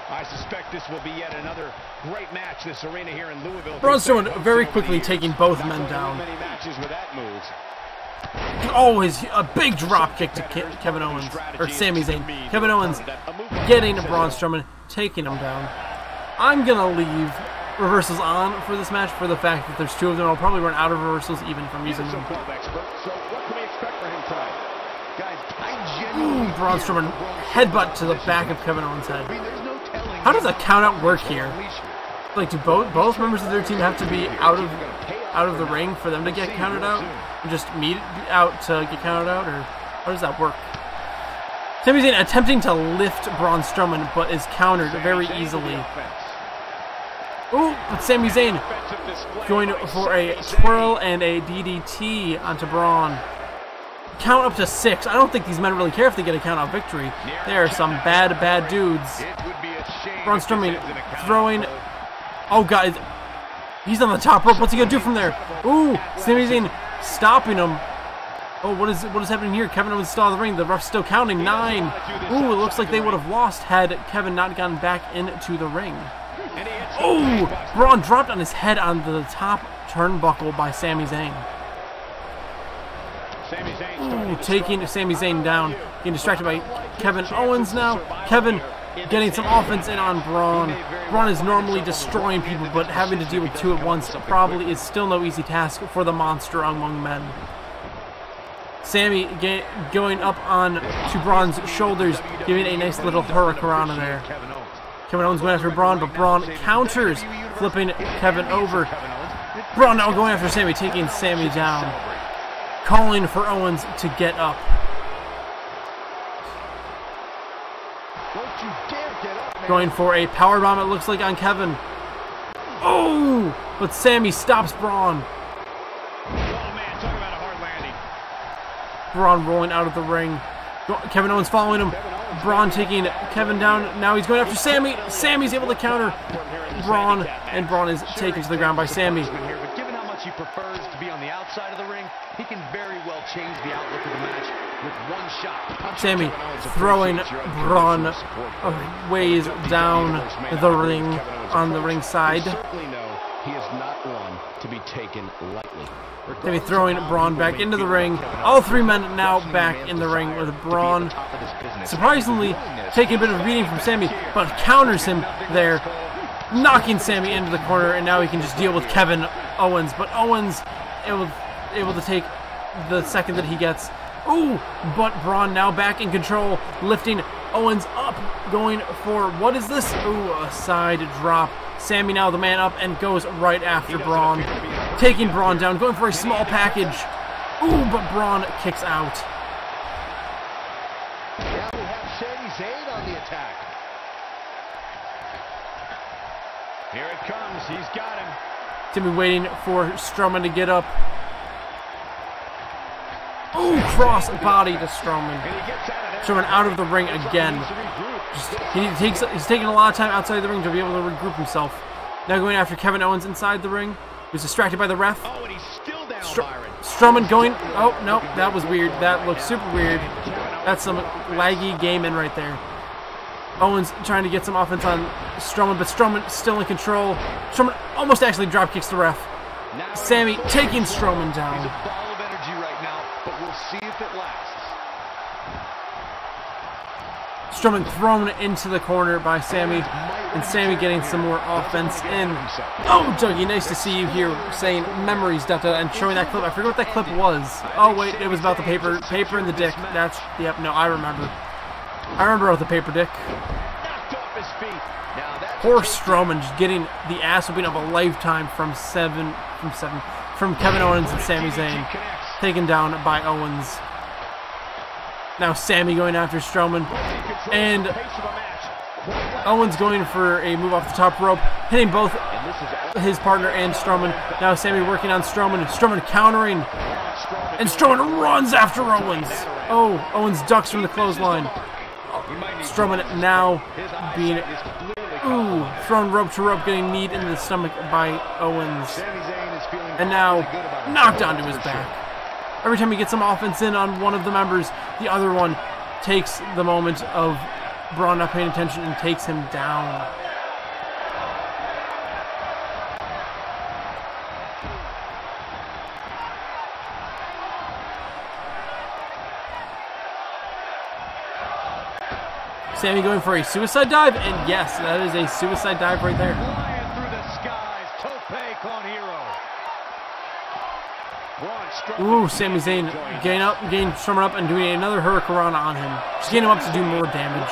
[SPEAKER 2] I suspect this will be yet another great match, this arena here in Louisville.
[SPEAKER 1] Braun Strowman very quickly taking both men down.
[SPEAKER 2] Many matches with that move.
[SPEAKER 1] Always a big drop kick to Kevin Owens, or Sami Zayn. Kevin Owens getting Braun Strowman, taking him down. I'm going to leave reversals on for this match for the fact that there's two of them. I'll probably run out of reversals even from using them.
[SPEAKER 2] So what can we expect for him tonight? Guys,
[SPEAKER 1] Braun Strowman headbutt to the back of Kevin Owens' head. How does a countout work here? Like, do both members of their team have to be out of the ring for them to get counted out? And just meet out to get counted out, or how does that work? Sami Zayn attempting to lift Braun Strowman, but is countered very easily. Ooh, but Sami Zayn going for a twirl and a DDT onto Braun. Count up to 6. I don't think these men really care if they get a count out victory. They are some bad dudes. Braun Strowman throwing. Oh god, he's on the top rope. What's he gonna do from there? Ooh, Sami Zayn stopping him. Oh, what is happening here? Kevin Owens still in the ring. The ref's still counting. 9. Ooh, it looks like they would have lost had Kevin not gotten back into the ring. Oh, Braun dropped on his head on the top turnbuckle by Sami Zayn. Ooh, taking Sami Zayn down. Getting distracted by Kevin Owens now. Kevin getting some offense in on Braun. Braun is normally destroying people, but having to deal with two at once probably is still no easy task for the monster among men. Sami going up on to Braun's shoulders, giving a nice little hurricanrana there. Kevin Owens going after Braun, but Braun counters, flipping Kevin over. Braun now going after Sami, taking Sami down. Calling for Owens to get up. Going for a powerbomb, it looks like, on Kevin. Oh! But Sami stops Braun. Braun rolling out of the ring. Kevin Owens following him. Braun taking Kevin down. Now he's going after Sami. Sami's able to counter Braun, and Braun is taken to the ground by Sami.
[SPEAKER 2] But given how much he prefers to be on the outside of the ring, he can very well change the outlook of the match with one shot.
[SPEAKER 1] Sami throwing Braun ways down the ring on the ring side.
[SPEAKER 2] He is not one to be taken lightly.
[SPEAKER 1] Sami throwing Braun back into the ring. All three men now back in the ring with Braun surprisingly taking a bit of a beating from Sammy, but counters him there, knocking Sammy into the corner, and now he can just deal with Kevin Owens. But Owens able to take the second that he gets. Ooh, but Braun now back in control, lifting Owens up, going for, what is this? Ooh, a side drop. Sammy now the man up and goes right after Braun, taking Braun down, going for a small package. Ooh, but Braun kicks out.
[SPEAKER 2] Now we have Sami Zayn on the attack. Here it comes. He's got him.
[SPEAKER 1] Timmy waiting for Strowman to get up. Ooh, cross body to Strowman. Strowman out of the ring again. He's taking a lot of time outside the ring to be able to regroup himself. Now going after Kevin Owens inside the ring. He was distracted by the ref.
[SPEAKER 2] Oh, and he's still down, Byron.
[SPEAKER 1] Strowman going. Oh, no, that was weird. That looked super weird. That's some laggy gaming right there. Owens trying to get some offense on Strowman, but Strowman still in control. Strowman almost actually drop kicks the ref. Sammy taking Strowman down.
[SPEAKER 2] He's a ball of energy right now, but we'll see if it lasts.
[SPEAKER 1] Strowman thrown into the corner by Sammy, and Sammy getting some more offense in. Oh, Dougie, nice to see you here saying memories, and showing that clip. I forget what that clip was. Oh, wait, it was about the paper and the dick. That's, yep, no, I remember. I remember about the paper dick. Poor Strowman just getting the ass whooping of a lifetime from Kevin Owens and Sami Zayn, taken down by Owens. Now Sammy going after Strowman, and Owens going for a move off the top rope, hitting both his partner and Strowman. Now Sammy working on Strowman, Strowman countering, and Strowman runs after Owens. Oh, Owens ducks from the clothesline. Strowman now being thrown rope to rope, getting kneed in the stomach by Owens, and now knocked onto his back. Every time he gets some offense in on one of the members, the other one takes the moment of Braun not paying attention and takes him down. Sammy going for a suicide dive, and yes, that is a suicide dive right there.
[SPEAKER 2] Flying through the skies, Tope con hero.
[SPEAKER 1] Ooh, Sami Zayn getting Strowman up and doing another Hurricanrana on him. Just getting him up to do more damage.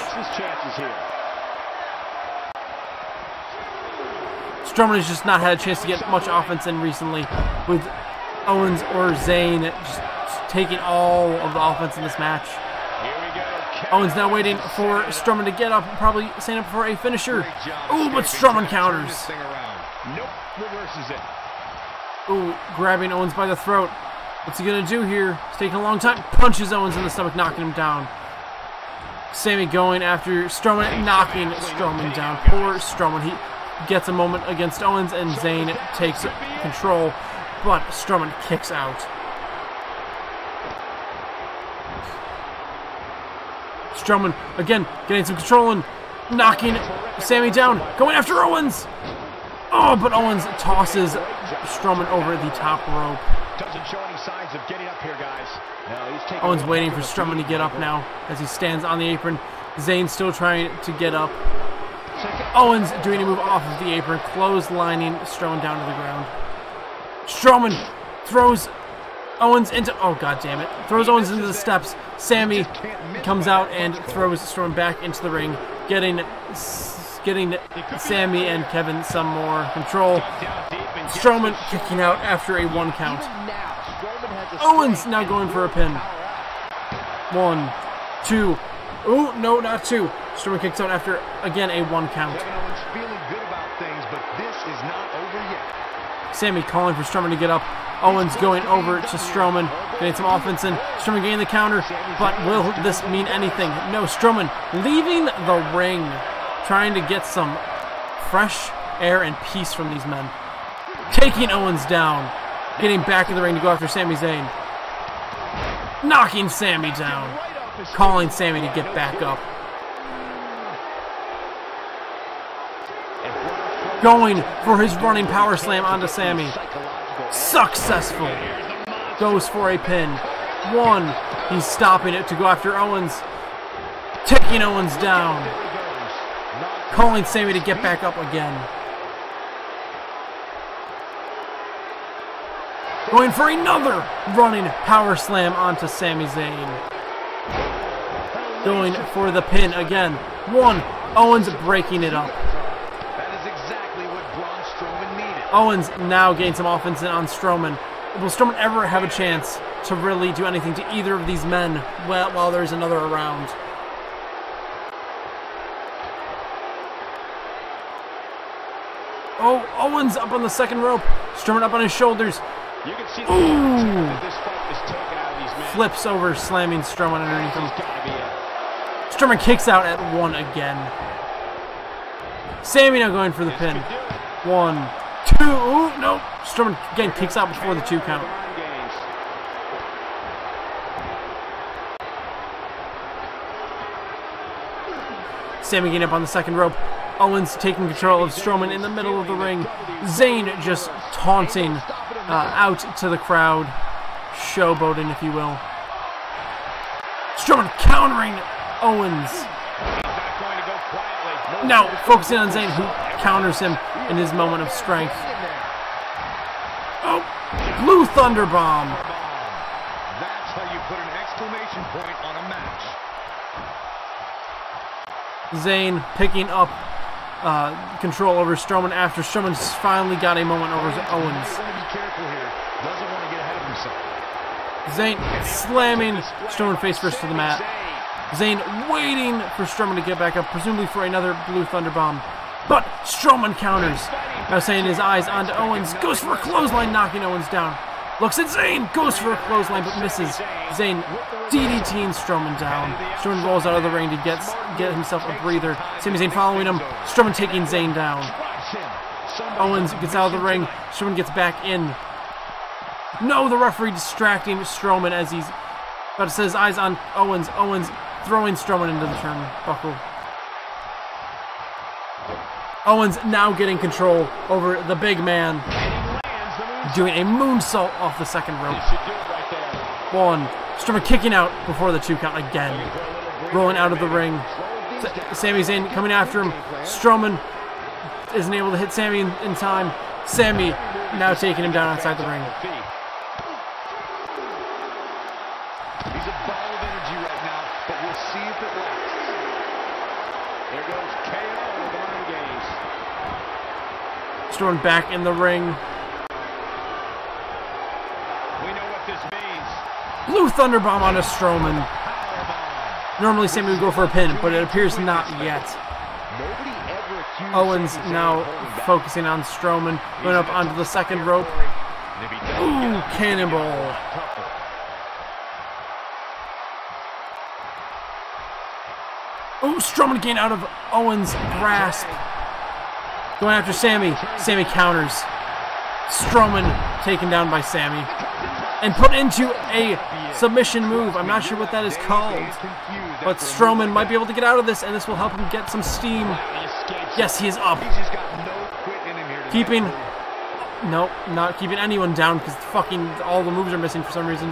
[SPEAKER 1] Strowman has just not had a chance to get much offense in recently, with Owens or Zayn just taking all of the offense in this match. Owens now waiting for Strowman to get up, probably setting up for a finisher. Ooh, but Strowman counters.
[SPEAKER 2] Nope, reverses it.
[SPEAKER 1] Ooh, grabbing Owens by the throat. What's he gonna do here? It's taking a long time. Punches Owens in the stomach, knocking him down. Sammy going after Strowman, knocking Strowman down. Poor Strowman. He gets a moment against Owens, and Zayn takes control, but Strowman kicks out. Strowman again getting some control and knocking Sammy down, going after Owens. Oh, but Owens tosses Strowman over the top rope.
[SPEAKER 2] Doesn't show any signs of getting up here, guys. No, he's taking
[SPEAKER 1] Owens waiting for Strowman to get up now as he stands on the apron. Zayn still trying to get up. Owens doing a move off of the apron, clotheslining Strowman down to the ground. Strowman throws Owens into, oh god damn it, throws Owens into the steps. Sammy comes out and throws Strowman back into the ring, getting Sammy and Kevin some more control. Strowman kicking out after a 1 count. Owens now going for a pin. 1, 2. Ooh, no, not 2. Strowman kicks out after, again, a 1 count. Sammy calling for Strowman to get up. Owens going over to Strowman, getting some offense in. Strowman getting the counter, but will this mean anything? No, Strowman leaving the ring, trying to get some fresh air and peace from these men. Taking Owens down, getting back in the ring to go after Sami Zayn. Knocking Sammy down, calling Sammy to get back up. Going for his running power slam onto Sammy. Successful. Goes for a pin. 1. He's stopping it to go after Owens. taking Owens down, calling Sami to get back up again. Going for another running power slam onto Sami Zayn. Going for the pin again. One, Owens breaking it up.
[SPEAKER 2] That is exactly what Braun Strowman needed.
[SPEAKER 1] Owens now gains some offense on Strowman. Will Strowman ever have a chance to really do anything to either of these men while there's another around? Oh, Owens up on the second rope. Strowman up on his shoulders.
[SPEAKER 2] You can see the this fight is taken out of these men.
[SPEAKER 1] Flips over, slamming Strowman underneath him.
[SPEAKER 2] This has got to be it.
[SPEAKER 1] Strowman kicks out at one again. Sami now going for the pin. 1, 2. Ooh, no. Strowman again kicks out before the 2 count. Sami getting up on the second rope. Owens taking control of Strowman in the middle of the ring. Zayn just taunting out to the crowd. Showboating, if you will. Strowman countering Owens. Now focusing on Zayn, who counters him in his moment of strength. Oh, Blue Thunder Bomb.
[SPEAKER 2] That's how you put an exclamation point on a match.
[SPEAKER 1] Zayn picking up control over Strowman after Strowman's finally got a moment over Owens. Zayn slamming Strowman face first to the mat. Zayn waiting for Strowman to get back up, presumably for another Blue Thunder Bomb. But Strowman counters. Now saying his eyes onto Owens. Goes for a clothesline, knocking Owens down. Looks at Zayn. Goes for a clothesline, but misses. Zayn DDTing Strowman down. Strowman rolls out of the ring to get himself a breather. Sami Zayn following him. Strowman taking Zayn down. Owens gets out of the ring. Strowman gets back in. No, the referee distracting Strowman as he's about to set his eyes on Owens. Owens throwing Strowman into the turnbuckle. Owens now getting control over the big man. Doing a moonsault off the second rope. 1. Strowman kicking out before the 2 count again. Rolling out of the ring. Sami Zayn coming after him. Strowman isn't able to hit Sami in time. Sami now taking him down outside the ring.
[SPEAKER 2] He's a ball of energy right now, but we'll see if it lasts. There goes KO with the mind games.
[SPEAKER 1] Strowman back in the ring.
[SPEAKER 2] We know what this means.
[SPEAKER 1] Blue Thunder Bomb onto Strowman. Normally Sami would go for a pin, but it appears not yet. Owens now focusing on Strowman. Going up onto the second rope. Ooh, cannonball. Ooh, Strowman getting out of Owens' grasp. Going after Sami. Sami counters. Strowman taken down by Sami. And put into a submission move. I'm not sure what that is called. But Strowman might be able to get out of this, and this will help him get some steam. Yes, he is up. Keeping... Nope, not keeping anyone down because fucking all the moves are missing for some reason.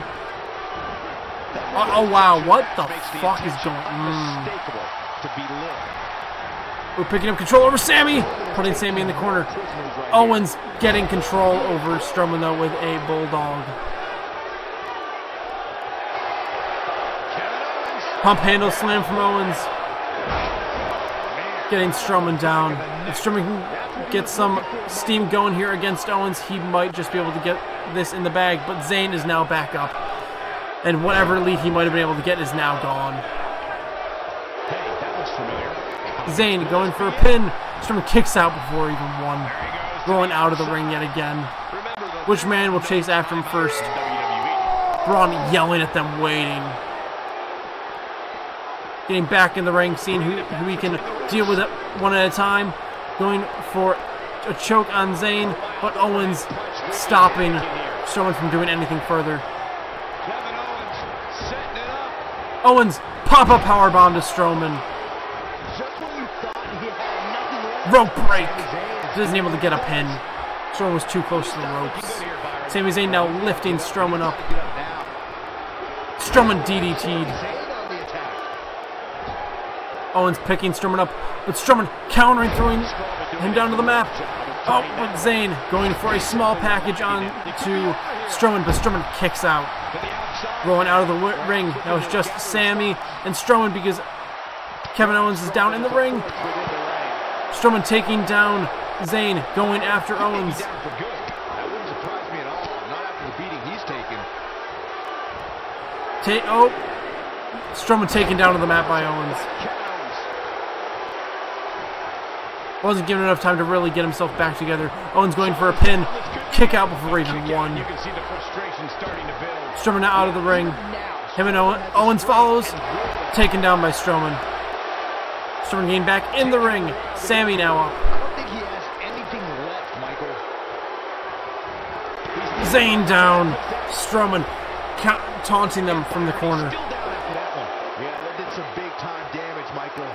[SPEAKER 1] Oh wow, what the fuck is going on? We're picking up control over Sami. Putting Sami in the corner. Owens getting control over Strowman though with a bulldog. Pump handle slam from Owens. Getting Strowman down. If Strowman can get some steam going here against Owens, he might just be able to get this in the bag. But Zayn is now back up. And whatever lead he might have been able to get is now gone. Zayn going for a pin. Strowman kicks out before even one. Rolling out of the ring yet again. Which man will chase after him first? Braun yelling at them, waiting. Getting back in the ring, seeing who he can deal with it one at a time. Going for a choke on Zayn, but Owens stopping Strowman from doing anything further. Owens pop-up powerbomb to Strowman. Rope break. Isn't able to get a pin. Strowman was too close to the ropes. Sami Zayn now lifting Strowman up. Strowman DDT'd. Owens picking Strowman up, but Strowman countering, throwing him down to the mat. Oh, with Zayn going for a small package on to Strowman, but Strowman kicks out. Rolling out of the ring. Now it's just Sammy and Strowman because Kevin Owens is down in the ring. Strowman taking down Zayn, going after Owens.
[SPEAKER 2] That wouldn't surprise me at all. Not after the beating he's taken.
[SPEAKER 1] Strowman taken down to the mat by Owens. Wasn't given enough time to really get himself back together. Owens going for a pin. Kick out before even one.
[SPEAKER 2] You can see the frustration starting to build.
[SPEAKER 1] Strowman now out of the ring. Him and Owens follows. Taken down by Strowman. Strowman getting back in the ring. Sammy now up.
[SPEAKER 2] I don't think he has anything left, Michael.
[SPEAKER 1] Zayn down. Strowman taunting them from the corner.
[SPEAKER 2] Still down after that one. Yeah, that did some big time damage, Michael.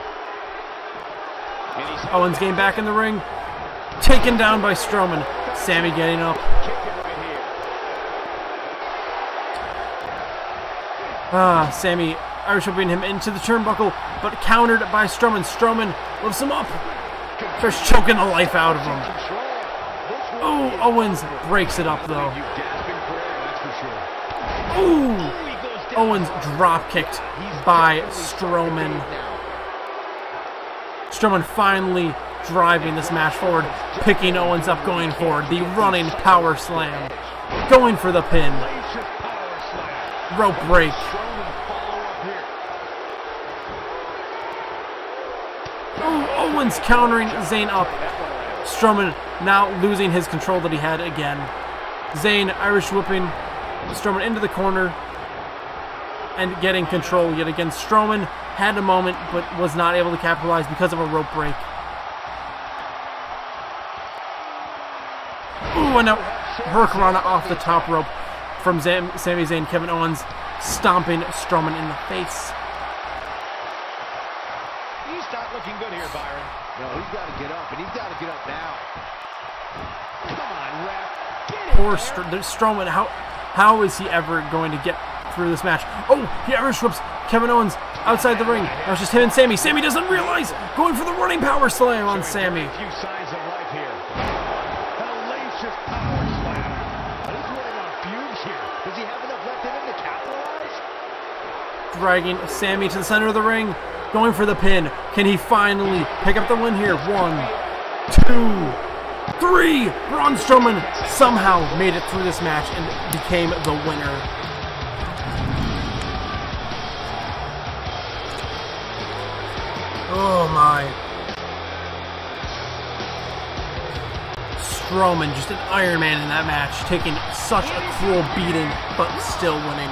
[SPEAKER 1] Owens getting back in the ring. Taken down by Strowman. Sammy getting up. Sammy Irish whipping him into the turnbuckle, but countered by Strowman. Strowman lifts him up. Starts choking the life out of him. Oh, Owens breaks it up though. Ooh! Owens drop kicked by Strowman. Strowman finally driving this match forward, picking Owens up, going forward. The running power slam. Going for the pin. Rope break. Oh, Owens countering Zayn up. Strowman now losing his control that he had again. Zayn Irish whipping Strowman into the corner and getting control yet again. Strowman had a moment but was not able to capitalize because of a rope break. Ooh, and now Hurricanrana off the top rope from Sami Zayn. Kevin Owens stomping Strowman in the face.
[SPEAKER 2] He's not looking good here, Byron. No, he's got to get up, and he's got to get up now. Come on, ref.
[SPEAKER 1] Poor Strowman. How is he ever going to get through this match? Oh, he Irish whips Kevin Owens outside the ring. Now it's just him and Sammy. Sammy doesn't realize. Going for the running power slam on Sammy.
[SPEAKER 2] A few signs of life here. Hellacious power slam. He's running on fumes here. Does he have enough left in him to capitalize?
[SPEAKER 1] Dragging Sammy to the center of the ring. Going for the pin. Can he finally pick up the win here? 1, 2, 3. Braun Strowman somehow made it through this match and became the winner. Oh my. Strowman, just an Iron Man in that match, taking such a cruel beating, but still winning.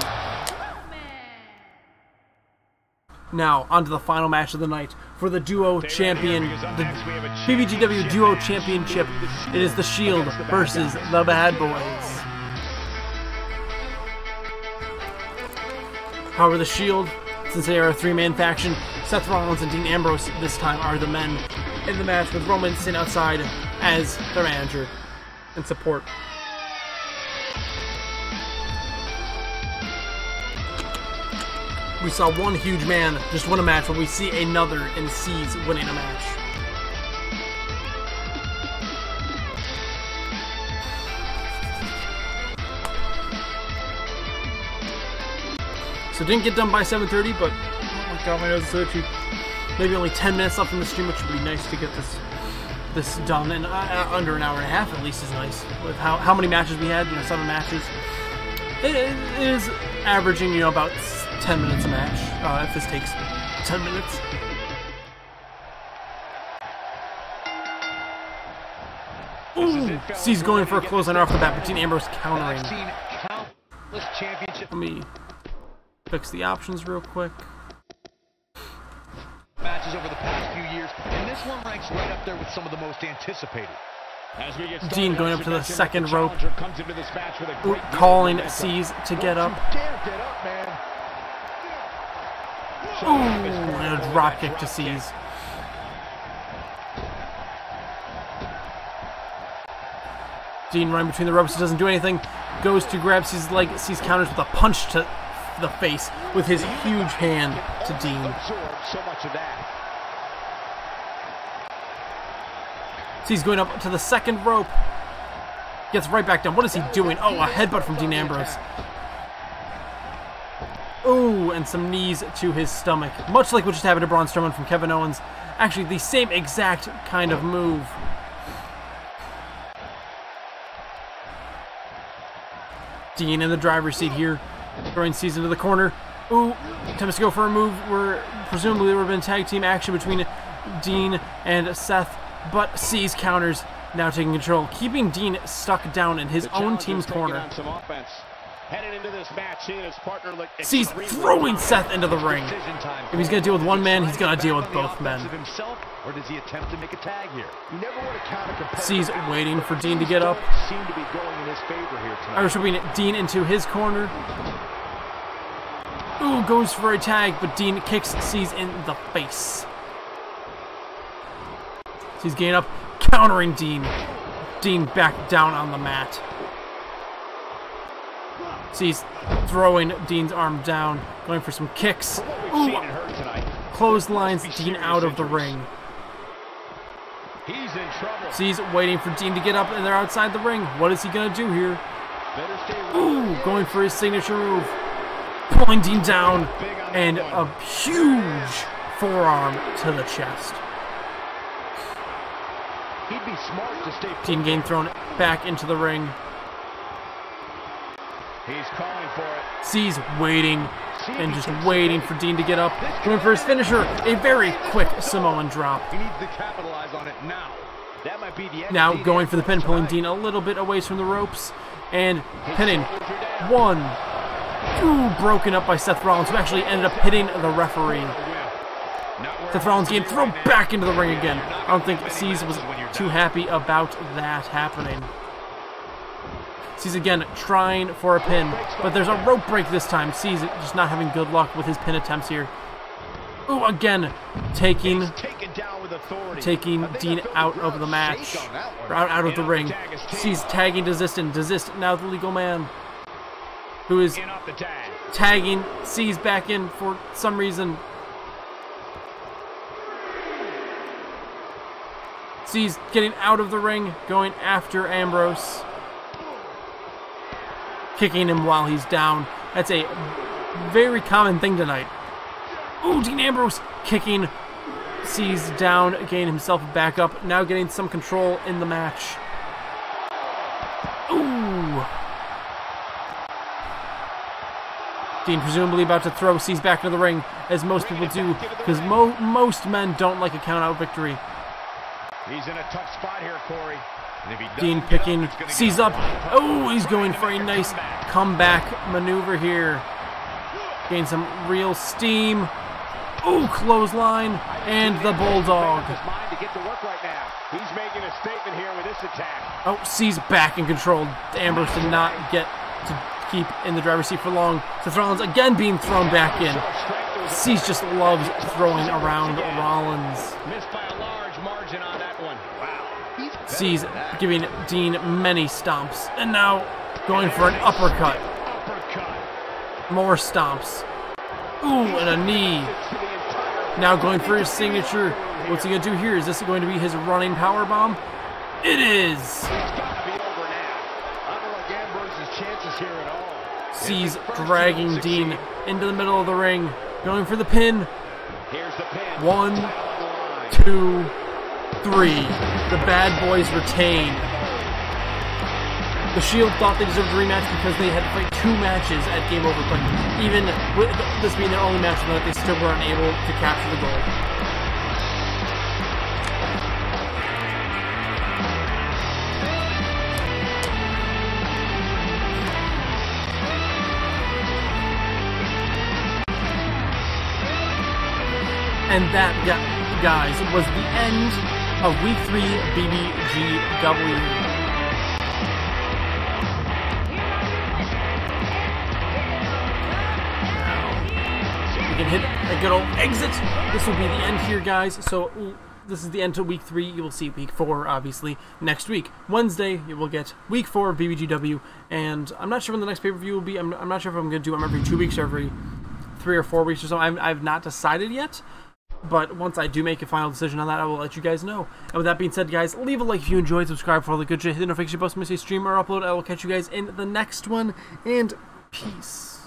[SPEAKER 1] Now, on to the final match of the night. For the Duo Champion, the BBGW Duo Championship, it is The Shield versus the Bad Boys. However, The Shield, since they are a three-man faction, Seth Rollins and Dean Ambrose this time are the men in the match, with Roman sitting outside as their manager and support. We saw one huge man just win a match, but we see another in C's winning a match. So didn't get done by 7:30, but oh my god, my nose is so itchy. Maybe only 10 minutes left in the stream, which would be nice to get this done in under an hour and a half at least is nice. With how many matches we had, 7 matches. It is averaging, about 10 minutes a match, if this takes 10 minutes. Ooh, C's going for a clothesline off the bat, but Dean Ambrose countering. Let me fix the options real quick.
[SPEAKER 2] Matches over the past few years, and this one ranks right up there with some of the most anticipated. As we get started,
[SPEAKER 1] Dean going up to the second rope,
[SPEAKER 2] comes into this match with a great
[SPEAKER 1] calling C's to get up. Ooh, and a drop kick to C's. Dean running between the ropes, doesn't do anything. Goes to grab C's leg. C's counters with a punch to the face with his huge hand to Dean.
[SPEAKER 2] So much of that.
[SPEAKER 1] He's going up to the second rope. Gets right back down. What is he doing? Oh, a headbutt from Dean Ambrose. Ooh, and some knees to his stomach. Much like what just happened to Braun Strowman from Kevin Owens. Actually, the same exact kind of move. Dean in the driver's seat here. Throwing C's into the corner. Ooh, attempts to go for a move where presumably there would have been tag team action between Dean and Seth. But C's counters, now taking control. Keeping Dean stuck down in his own team's corner.
[SPEAKER 2] Headed into this match, he and his partner look
[SPEAKER 1] C's throwing Seth into the ring. If he's going to deal with one man, he's going to deal with both men.
[SPEAKER 2] Himself, or does he attempt to make a tag here? You never want to count a competitor.
[SPEAKER 1] C's waiting for Dean to get up.
[SPEAKER 2] Seem to be going in his favor here tonight.
[SPEAKER 1] Irish whipping Dean into his corner. Ooh, goes for a tag, but Dean kicks C's in the face. C's getting up, countering Dean. Dean back down on the mat. C's throwing Dean's arm down, going for some kicks. Ooh, clotheslines Dean out of the ring.
[SPEAKER 2] He's in trouble.
[SPEAKER 1] C's waiting for Dean to get up, and they're outside the ring. What is he going to do here? Ooh, going for his signature move. Pulling Dean down, and a huge forearm to the chest.
[SPEAKER 2] He'd be smart to stay.
[SPEAKER 1] Dean getting thrown back into the ring.
[SPEAKER 2] He's calling for it.
[SPEAKER 1] C's waiting and just waiting for Dean to get up. Going for his finisher, a very quick Samoan drop.
[SPEAKER 2] He needs to capitalize on it now. That might be the end.
[SPEAKER 1] Now going for the pin, pulling Dean a little bit away from the ropes and pinning. One. Ooh, broken up by Seth Rollins, who actually ended up hitting the referee. Seth Rollins getting thrown back into the ring again. I don't think C's was too happy about that happening. C's again trying for a pin, but there's a rope break this time. C's just not having good luck with his pin attempts here. Ooh, again, taking Dean out of the match, or out of the ring. C's tagging Desist, Desist now the legal man, who is tagging C's back in for some reason. C's getting out of the ring, going after Ambrose. Kicking him while he's down. That's a very common thing tonight. Ooh, Dean Ambrose kicking C's down, getting himself back up, now getting some control in the match. Ooh. Dean presumably about to throw C's back into the ring, as most people do, because most men don't like a count-out victory.
[SPEAKER 2] He's in a tough spot here, Corey.
[SPEAKER 1] Dean picking C's up. Oh, he's going for a nice comeback maneuver here. Getting some real steam. Oh, clothesline. And the Bulldog.
[SPEAKER 2] He's making a statement here with this attack.
[SPEAKER 1] Oh, C's back in control. Ambrose did not get to keep in the driver's seat for long. Seth Rollins again being thrown back in. C's just loves throwing around Rollins.
[SPEAKER 2] Missed by a large margin on that one. Wow.
[SPEAKER 1] C's giving Dean many stomps. And now going for an uppercut. More stomps. Ooh, and a knee. Now going for his signature. What's he going to do here? Is this going to be his running power bomb? It is. C's dragging Dean into the middle of the ring. Going for the pin. 1, 2, 3. The Bad Boys retain. The Shield thought they deserved a rematch because they had to fight 2 matches at Game Over, but even with this being their only match tonight, they still were unable to capture the gold. And that, guys, was the end of Week 3 BBGW. We can hit a good old exit. This will be the end here, guys. So this is the end to Week 3. You will see Week 4, obviously, next week. Wednesday, you will get Week 4 of BBGW. And I'm not sure when the next pay-per-view will be. I'm not sure if I'm going to do them every 2 weeks or every 3 or 4 weeks or so. I've not decided yet. But once I do make a final decision on that, I will let you guys know. And with that being said, guys, leave a like if you enjoyed, subscribe for all the good shit, hit the notification bell so you miss a stream or upload. I will catch you guys in the next one, and peace.